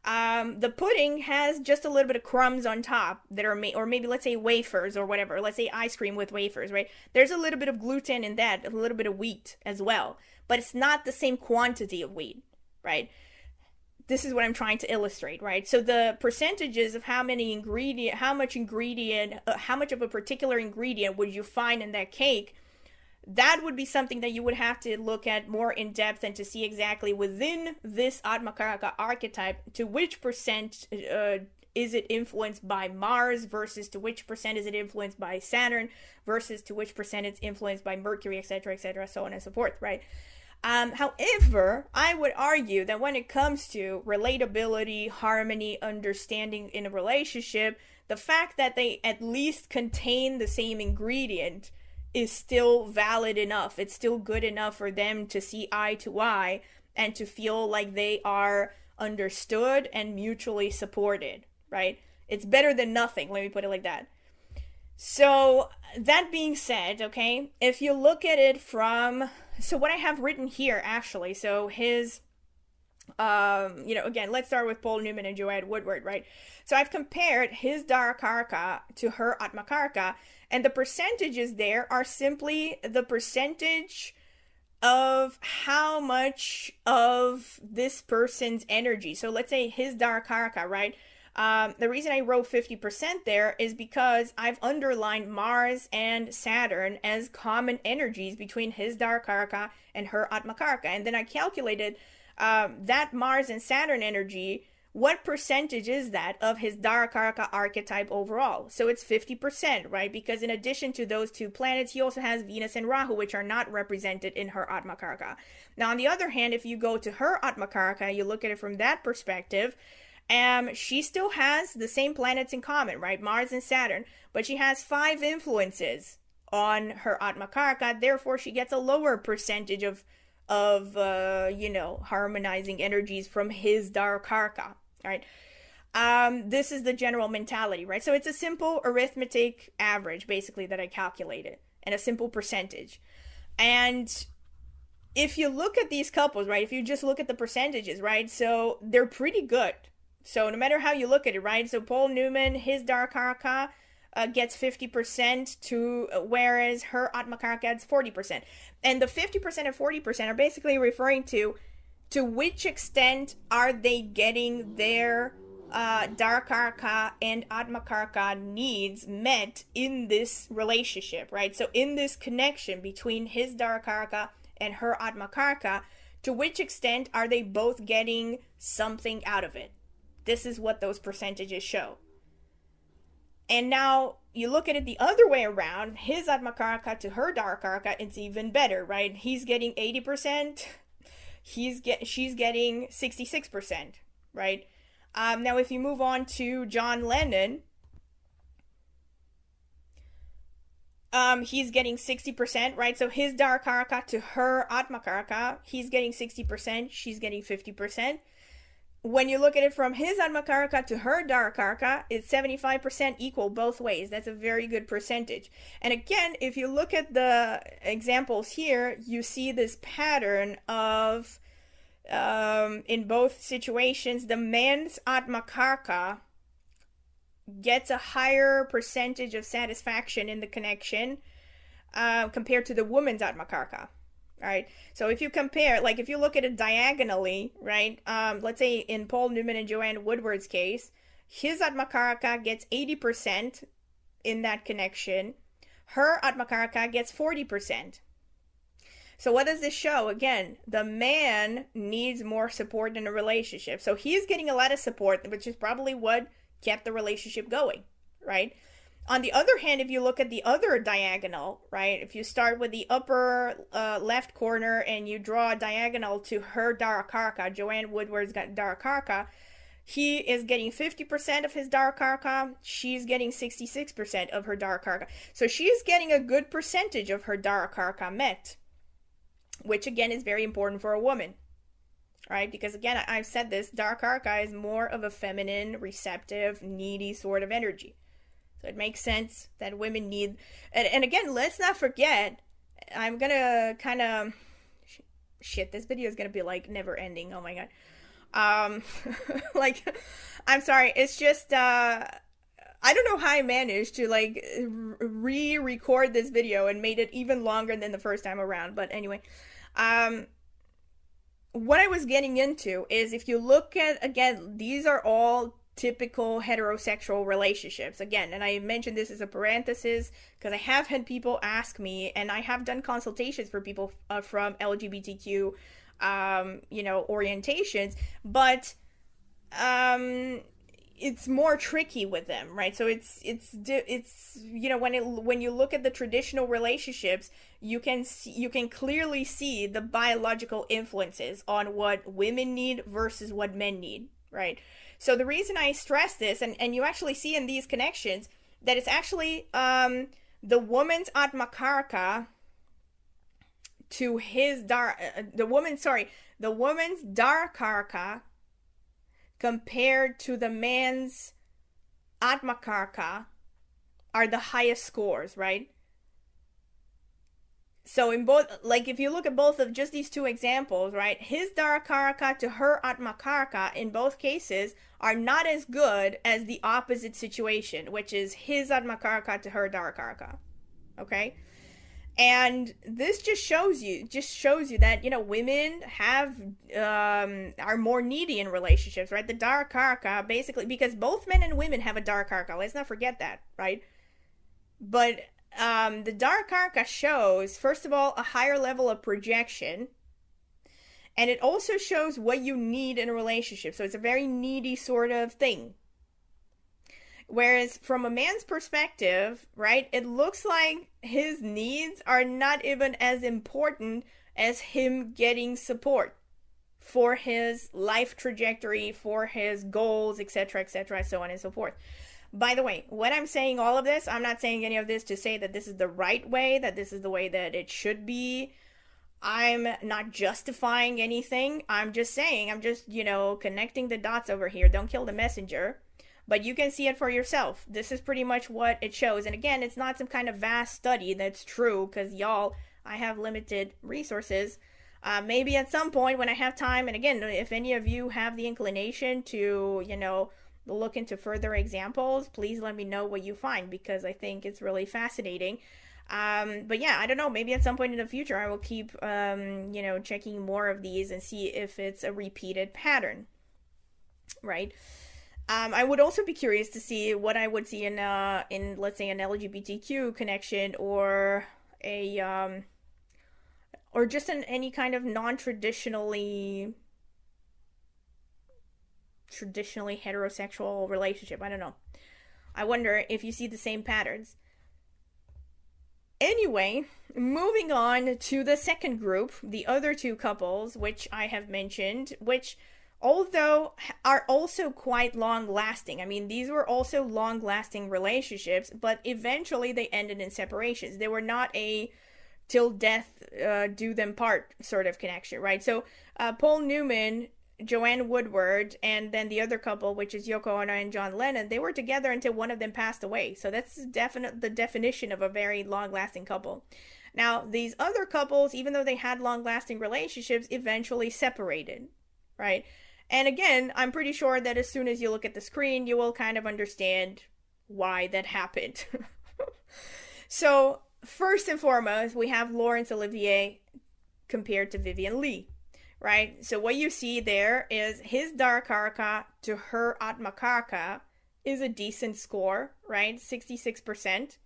The pudding has just a little bit of crumbs on top that are made, or maybe let's say wafers or whatever. Let's say ice cream with wafers, right? There's a little bit of gluten in that, a little bit of wheat as well, but it's not the same quantity of wheat, right? This is what I'm trying to illustrate, right? So the percentages of how much of a particular ingredient would you find in that cake, that would be something that you would have to look at more in depth and to see exactly within this Atmakaraka archetype to which percent is it influenced by Mars versus to which percent is it influenced by Saturn versus to which percent it's influenced by Mercury, etc., so on and so forth, right? However, I would argue that when it comes to relatability, harmony, understanding in a relationship, the fact that they at least contain the same ingredient is still valid enough. It's still good enough for them to see eye to eye and to feel like they are understood and mutually supported, right? It's better than nothing, let me put it like that. So, that being said, okay, if you look at it from, so what I have written here actually, so his, again, let's start with Paul Newman and Joanne Woodward, right? So I've compared his Darakaraka to her Atmakaraka, and the percentages there are simply the percentage of how much of this person's energy. So let's say his Darakaraka, right? The reason I wrote 50% there is because I've underlined Mars and Saturn as common energies between his Darakaraka and her Atmakaraka. And then I calculated that Mars and Saturn energy, what percentage is that of his Darakaraka archetype overall? So it's 50%, right? Because in addition to those two planets, he also has Venus and Rahu, which are not represented in her Atmakaraka. Now, on the other hand, if you go to her Atmakaraka, you look at it from that perspective, she still has the same planets in common, right? Mars and Saturn, but she has 5 influences on her Atmakaraka. Therefore, she gets a lower percentage of harmonizing energies from his Darakaraka, right? This is the general mentality, right? So it's a simple arithmetic average, basically, that I calculated, and a simple percentage. And if you look at these couples, right, if you just look at the percentages, right, so they're pretty good. So no matter how you look at it, right? So Paul Newman, his Darakaraka gets 50%, whereas her Atmakaraka gets 40%. And the 50% and 40% are basically referring to which extent are they getting their Darakaraka and Atmakaraka needs met in this relationship, right? So in this connection between his Darakaraka and her Atmakaraka, to which extent are they both getting something out of it? This is what those percentages show. And now you look at it the other way around, his Atmakaraka to her Darakaraka, it's even better, right? He's getting 80%, she's getting 66%, right? Now if you move on to John Lennon, he's getting 60%, right? So his Darakaraka to her Atmakaraka, he's getting 60%, she's getting 50%. When you look at it from his Atmakaraka to her Darakaraka, it's 75% equal both ways. That's a very good percentage. And again, if you look at the examples here, you see this pattern of, in both situations, the man's Atmakaraka gets a higher percentage of satisfaction in the connection compared to the woman's Atmakaraka. Right, so if you compare, like if you look at it diagonally, right, let's say in Paul Newman and Joanne Woodward's case, his Atmakaraka gets 80% in that connection, her Atmakaraka gets 40%. So what does this show? Again, the man needs more support in a relationship. So he's getting a lot of support, which is probably what kept the relationship going, right? On the other hand, if you look at the other diagonal, right, if you start with the upper left corner and you draw a diagonal to her Darakaraka, Joanne Woodward's got Darakaraka, he is getting 50% of his Darakaraka, she's getting 66% of her Darakaraka. So she's getting a good percentage of her Darakaraka met, which again is very important for a woman, right? Because again, I've said this, Darakaraka is more of a feminine, receptive, needy sort of energy. So it makes sense that women need, and again, let's not forget, I'm gonna kind of, shit, this video is gonna be like never ending, oh my god. Like, I'm sorry, it's just, I don't know how I managed to like re-record this video and made it even longer than the first time around, but anyway, what I was getting into is if you look at, again, these are all typical heterosexual relationships again, and I mentioned this as a parenthesis because I have had people ask me, and I have done consultations for people from LGBTQ orientations, but it's more tricky with them, right? So it's when you look at the traditional relationships, you can clearly see the biological influences on what women need versus what men need, right? So the reason I stress this, and you actually see in these connections, that it's actually the woman's Atmakaraka to his the woman's Darakaraka compared to the man's Atmakaraka are the highest scores, right? So in both, like if you look at both of just these two examples, right, his Darakaraka to her Atmakaraka in both cases are not as good as the opposite situation, which is his Atmakaraka to her Darakaraka. Okay? And this just shows you that, women have are more needy in relationships, right? The Darakaraka, basically, because both men and women have a Darakaraka. Let's not forget that, right? But the Darakaraka shows, first of all, a higher level of projection, and it also shows what you need in a relationship. So it's a very needy sort of thing. Whereas from a man's perspective, right, it looks like his needs are not even as important as him getting support for his life trajectory, for his goals, etc., so on and so forth. By the way, when I'm saying all of this, I'm not saying any of this to say that this is the right way, that this is the way that it should be. I'm not justifying anything. I'm just saying, connecting the dots over here. Don't kill the messenger. But you can see it for yourself. This is pretty much what it shows. And again, it's not some kind of vast study that's true, because y'all, I have limited resources. Maybe at some point when I have time, and again, if any of you have the inclination to, look into further examples, please let me know what you find, because I think it's really fascinating. But yeah, I don't know, maybe at some point in the future I will keep, checking more of these and see if it's a repeated pattern, right? I would also be curious to see what I would see in let's say an LGBTQ connection, or or just in any kind of non-traditionally heterosexual relationship. I don't know. I wonder if you see the same patterns. Anyway, moving on to the second group, the other two couples, which I have mentioned, which although are also quite long-lasting. I mean, these were also long-lasting relationships, but eventually they ended in separations. They were not a till death do them part sort of connection, right? So Paul Newman, Joanne Woodward, and then the other couple, which is Yoko and John Lennon, they were together until one of them passed away. So that's the definition of a very long-lasting couple. Now, these other couples, even though they had long-lasting relationships, eventually separated, right? And again, I'm pretty sure that as soon as you look at the screen, you will kind of understand why that happened. So, first and foremost, we have Laurence Olivier compared to Vivien Leigh, right? So what you see there is his Darakaraka to her Atmakaraka is a decent score, right? 66%.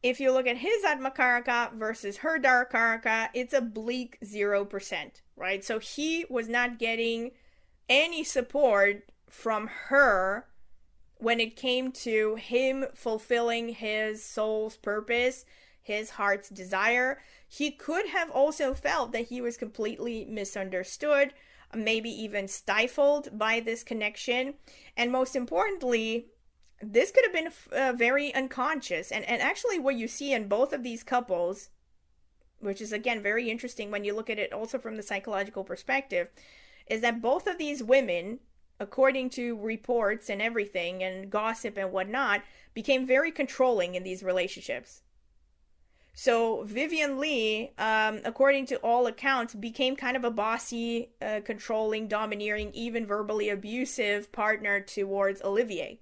if you look at his Atmakaraka versus her Darakaraka, it's a bleak 0%, right? So he was not getting any support from her when it came to him fulfilling his soul's purpose, his heart's desire. He could have also felt that he was completely misunderstood, maybe even stifled by this connection. And most importantly, this could have been very unconscious. And actually what you see in both of these couples, which is again very interesting when you look at it also from the psychological perspective, is that both of these women, according to reports and everything and gossip and whatnot, became very controlling in these relationships. So Vivien Leigh, according to all accounts, became kind of a bossy, controlling, domineering, even verbally abusive partner towards Olivier.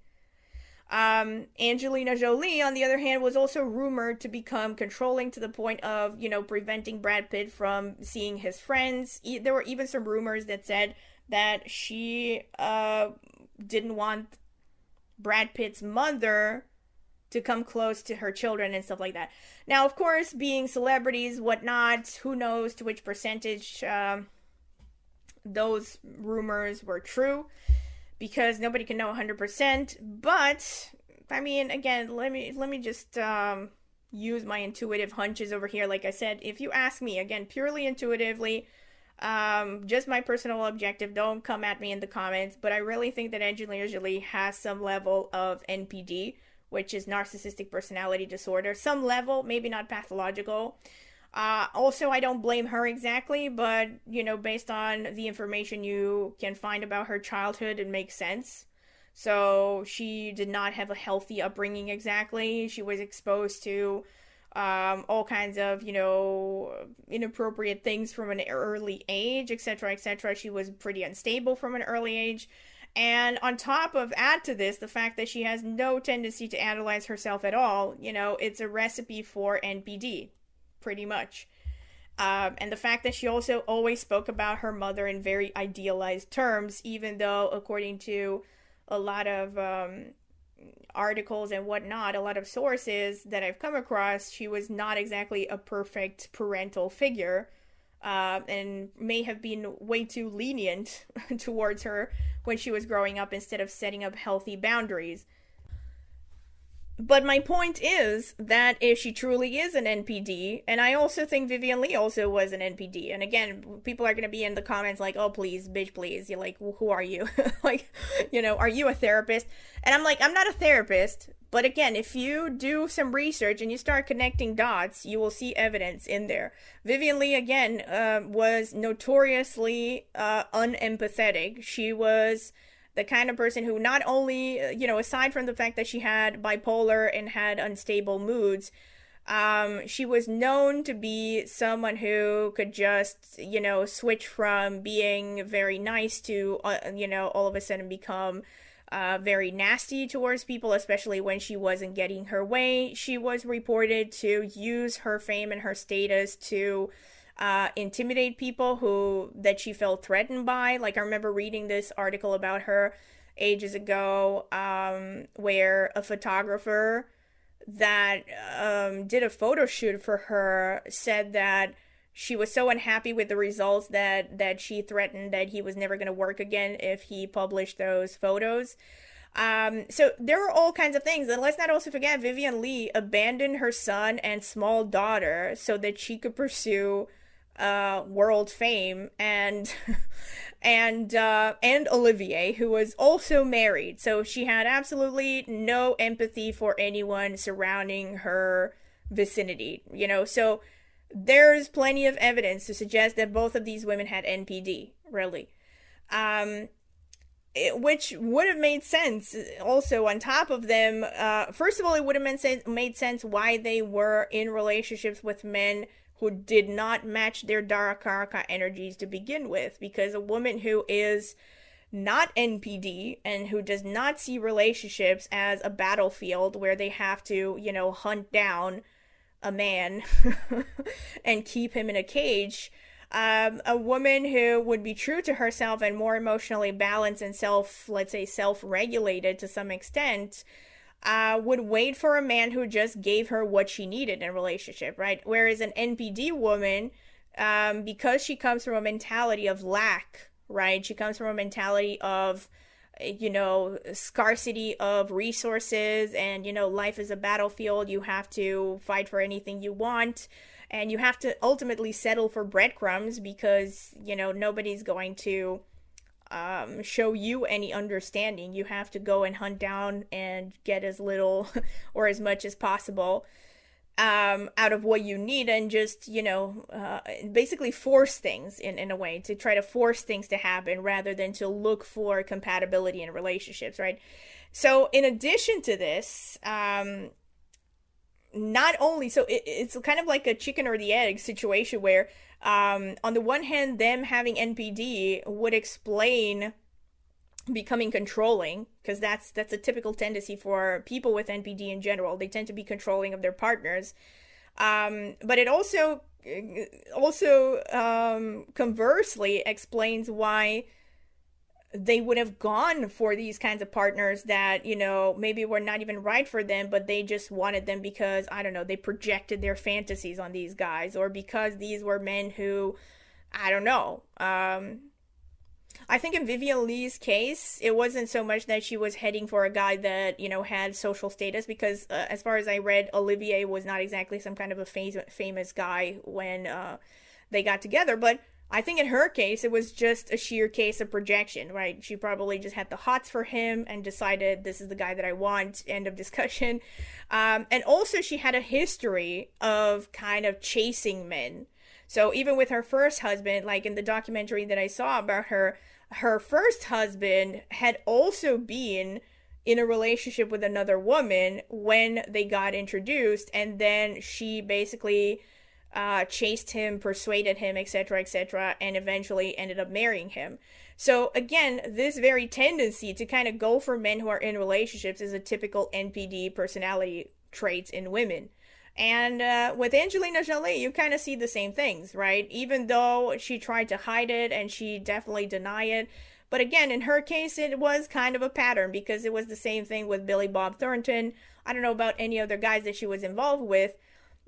Angelina Jolie, on the other hand, was also rumored to become controlling to the point of, preventing Brad Pitt from seeing his friends. There were even some rumors that said that she didn't want Brad Pitt's mother to come close to her children and stuff like that. Now, of course, being celebrities, whatnot, who knows to which percentage those rumors were true, because nobody can know 100%. But I mean, again, let me just use my intuitive hunches over here. Like I said, if you ask me, again, purely intuitively, just my personal objective, don't come at me in the comments, but I really think that Angelina Jolie has some level of NPD, which is narcissistic personality disorder. Some level, maybe not pathological. Also, I don't blame her exactly, but, based on the information you can find about her childhood, it makes sense. So she did not have a healthy upbringing exactly. She was exposed to all kinds of, inappropriate things from an early age, etc., etc. She was pretty unstable from an early age. And on top of, add to this, the fact that she has no tendency to analyze herself at all, it's a recipe for NPD, pretty much. And the fact that she also always spoke about her mother in very idealized terms, even though, according to a lot of articles and whatnot, a lot of sources that I've come across, she was not exactly a perfect parental figure. And may have been way too lenient towards her when she was growing up instead of setting up healthy boundaries. But my point is that if she truly is an NPD, and I also think Vivien Leigh also was an NPD, and again, people are going to be in the comments like, oh, please, bitch, please. You're like, well, who are you? Like, are you a therapist? And I'm like, I'm not a therapist. But again, if you do some research and you start connecting dots, you will see evidence in there. Vivien Leigh, again, was notoriously unempathetic. She was the kind of person who not only, aside from the fact that she had bipolar and had unstable moods, she was known to be someone who could just, switch from being very nice to, all of a sudden become very nasty towards people, especially when she wasn't getting her way. She was reported to use her fame and her status to intimidate people that she felt threatened by. Like, I remember reading this article about her ages ago, where a photographer that did a photo shoot for her said that she was so unhappy with the results that she threatened that he was never going to work again if he published those photos. So there were all kinds of things. And let's not also forget, Vivien Leigh abandoned her son and small daughter so that she could pursue world fame and Olivier, who was also married. So she had absolutely no empathy for anyone surrounding her vicinity, so there's plenty of evidence to suggest that both of these women had NPD, really. Which would have made sense also on top of them. First of all, it would have made sense why they were in relationships with men who did not match their Darakaraka energies to begin with, because a woman who is not NPD and who does not see relationships as a battlefield where they have to, hunt down a man and keep him in a cage, a woman who would be true to herself and more emotionally balanced and self-regulated to some extent, would wait for a man who just gave her what she needed in a relationship, right? Whereas an NPD woman, because she comes from a mentality of lack, right? She comes from a mentality of, scarcity of resources, and, life is a battlefield. You have to fight for anything you want, and you have to ultimately settle for breadcrumbs because, nobody's going to show you any understanding. You have to go and hunt down and get as little or as much as possible out of what you need, and just, basically force things in a way, to try to force things to happen rather than to look for compatibility in relationships, right? So in addition to this, not only, so it's kind of like a chicken or the egg situation where, on the one hand, them having NPD would explain becoming controlling, because that's a typical tendency for people with NPD in general. They tend to be controlling of their partners, but it also conversely explains why they would have gone for these kinds of partners that, maybe were not even right for them, but they just wanted them because, I don't know, they projected their fantasies on these guys, or because these were men who, I don't know. I think in Vivien Leigh's case, it wasn't so much that she was heading for a guy that, had social status, because as far as I read, Olivier was not exactly some kind of a famous guy when they got together, but I think in her case, it was just a sheer case of projection, right? She probably just had the hots for him and decided, this is the guy that I want, end of discussion. And also she had a history of kind of chasing men. So even with her first husband, like in the documentary that I saw about her, her first husband had also been in a relationship with another woman when they got introduced, and then she basically chased him, persuaded him, etc., and eventually ended up marrying him. So again, this very tendency to kind of go for men who are in relationships is a typical NPD personality trait in women. And with Angelina Jolie, you kind of see the same things, right? Even though she tried to hide it and she definitely denied it. But again, in her case, it was kind of a pattern, because it was the same thing with Billy Bob Thornton. I don't know about any other guys that she was involved with,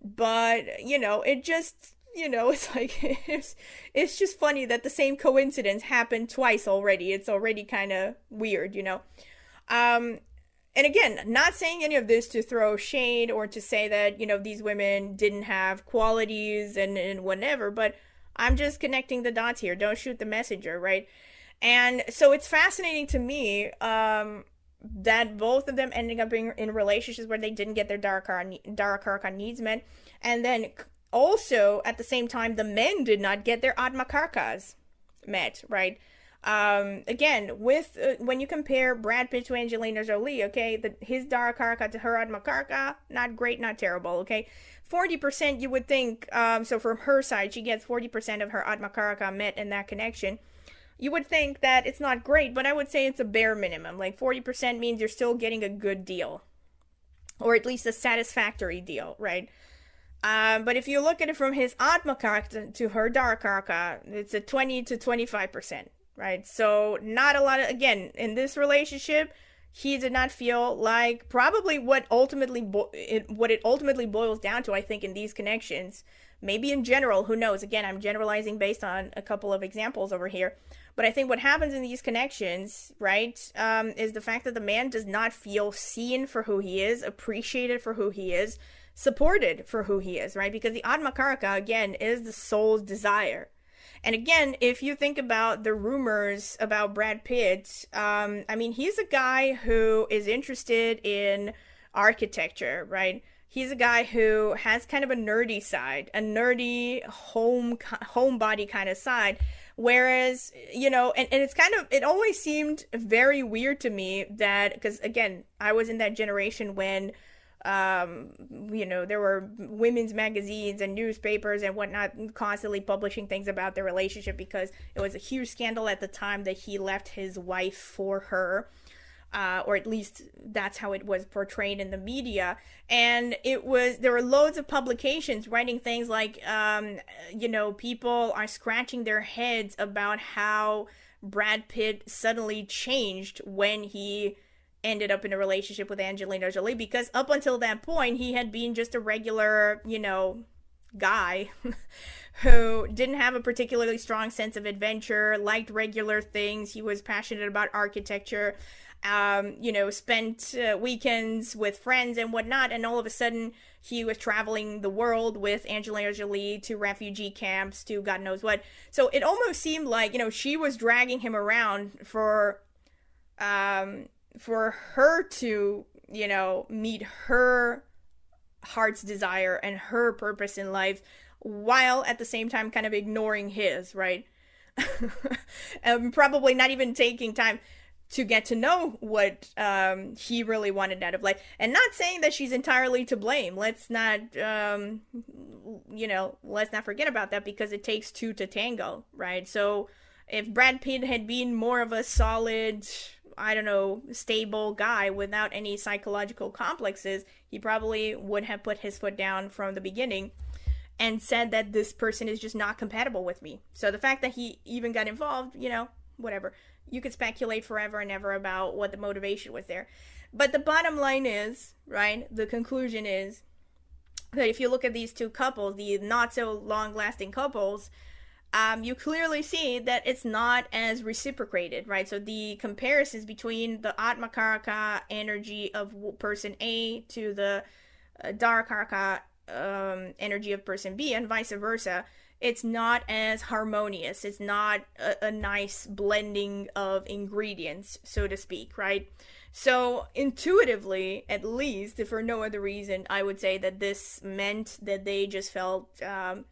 but, it just, it's like, it's just funny that the same coincidence happened twice already. It's already kind of weird, And again, not saying any of this to throw shade or to say that, these women didn't have qualities and whatever, but I'm just connecting the dots here. Don't shoot the messenger, right? And so it's fascinating to me that both of them ending up in relationships where they didn't get their Darakaraka needs met, and then also at the same time the men did not get their Atmakarakas met, right? Again, with when you compare Brad Pitt to Angelina Jolie, okay, his Darakaraka to her Atmakaraka, not great, not terrible, okay? 40% you would think, so from her side, she gets 40% of her Atmakaraka met in that connection. You would think that it's not great, but I would say it's a bare minimum. Like 40% means you're still getting a good deal, or at least a satisfactory deal, right? But if you look at it from his Atmakaraka to her Darakaraka, it's a 20 to 25%, right? So not a lot of, again, in this relationship, he did not feel like, probably what it ultimately boils down to, I think, in these connections, maybe in general, who knows? Again, I'm generalizing based on a couple of examples over here. But I think what happens in these connections, right, is the fact that the man does not feel seen for who he is, appreciated for who he is, supported for who he is, right? Because the Atmakaraka, again, is the soul's desire. And again, if you think about the rumors about Brad Pitt, I mean, he's a guy who is interested in architecture, right? He's a guy who has kind of a nerdy side, a nerdy homebody kind of side. Whereas, and it's kind of, it always seemed very weird to me that, because again, I was in that generation when, there were women's magazines and newspapers and whatnot constantly publishing things about their relationship, because it was a huge scandal at the time that he left his wife for her. Or at least that's how it was portrayed in the media. And there were loads of publications writing things like, people are scratching their heads about how Brad Pitt suddenly changed when he ended up in a relationship with Angelina Jolie, because up until that point, he had been just a regular, guy who didn't have a particularly strong sense of adventure, liked regular things. He was passionate about architecture, spent weekends with friends and whatnot, and all of a sudden he was traveling the world with Angelina Jolie to refugee camps, to God knows what. So it almost seemed like, she was dragging him around for her to, meet her heart's desire and her purpose in life, while at the same time kind of ignoring his, right? Probably not even taking time to get to know what he really wanted out of life. And not saying that she's entirely to blame. Let's not, let's not forget about that, because it takes two to tango, right? So if Brad Pitt had been more of a solid, stable guy without any psychological complexes, he probably would have put his foot down from the beginning and said that this person is just not compatible with me. So the fact that he even got involved, whatever. You could speculate forever and ever about what the motivation was there. But the bottom line is, right, the conclusion is that if you look at these two couples, the not so long-lasting couples, you clearly see that it's not as reciprocated, right? So the comparisons between the Atmakaraka energy of person A to the Darakaraka energy of person B, and vice versa, it's not as harmonious. It's not a nice blending of ingredients, so to speak, right? So intuitively, at least, if for no other reason, I would say that this meant that they just felt the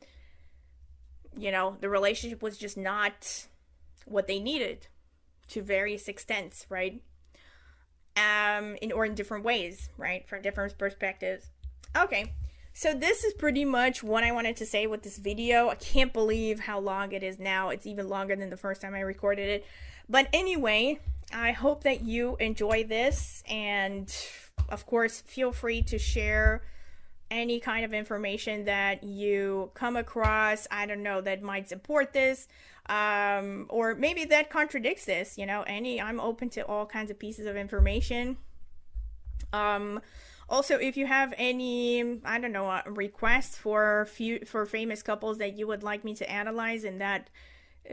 relationship was just not what they needed to various extents, right? In different ways, right? From different perspectives. Okay, so this is pretty much what I wanted to say with this video. I can't believe how long it is now. It's even longer than the first time I recorded it. But anyway, I hope that you enjoy this, and of course, feel free to share any kind of information that you come across, that might support this, or maybe that contradicts this, I'm open to all kinds of pieces of information. Also, if you have any, requests for famous couples that you would like me to analyze in that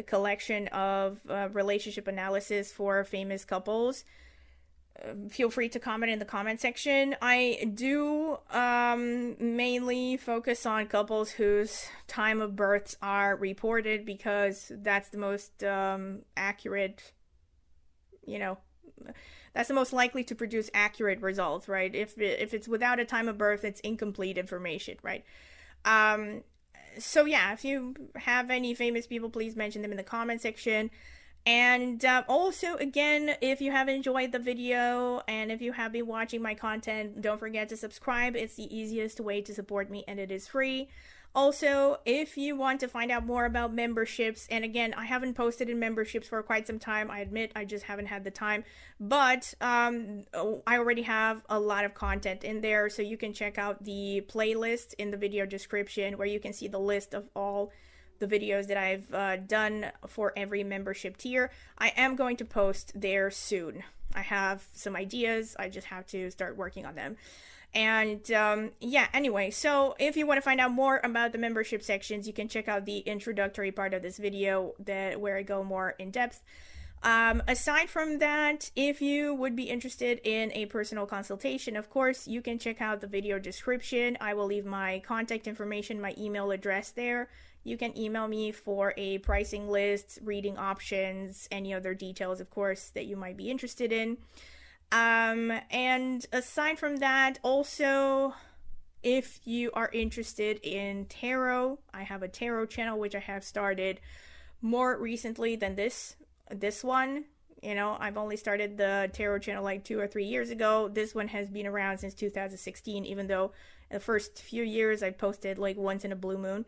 collection of relationship analysis for famous couples, feel free to comment in the comment section. I do mainly focus on couples whose time of births are reported, because that's the most accurate, that's the most likely to produce accurate results, right? If it's without a time of birth, it's incomplete information, right? So yeah, if you have any famous people, please mention them in the comment section. And also, again, if you have enjoyed the video and if you have been watching my content, don't forget to subscribe. It's the easiest way to support me, and it is free. Also, if you want to find out more about memberships, and again, I haven't posted in memberships for quite some time. I admit I just haven't had the time, but I already have a lot of content in there, so you can check out the playlist in the video description, where you can see the list of all the videos that I've done for every membership tier. I am going to post there soon. I have some ideas. I just have to start working on them. And yeah, anyway, so if you want to find out more about the membership sections, you can check out the introductory part of this video where I go more in depth. Aside from that, if you would be interested in a personal consultation, of course, you can check out the video description. I will leave my contact information, my email address there. You can email me for a pricing list, reading options, any other details, of course, that you might be interested in. And aside from that, also, if you are interested in tarot, I have a tarot channel, which I have started more recently than this one. I've only started the tarot channel like 2 or 3 years ago. This one has been around since 2016, even though the first few years I posted like once in a blue moon.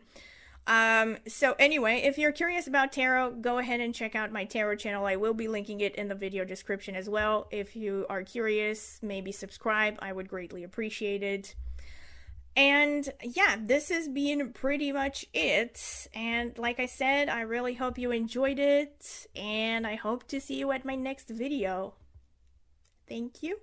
So anyway, if you're curious about tarot, go ahead and check out my tarot channel. I will be linking it in the video description as well. If you are curious, maybe subscribe. I would greatly appreciate it. And yeah, this has been pretty much it. And like I said, I really hope you enjoyed it, and I hope to see you at my next video. Thank you.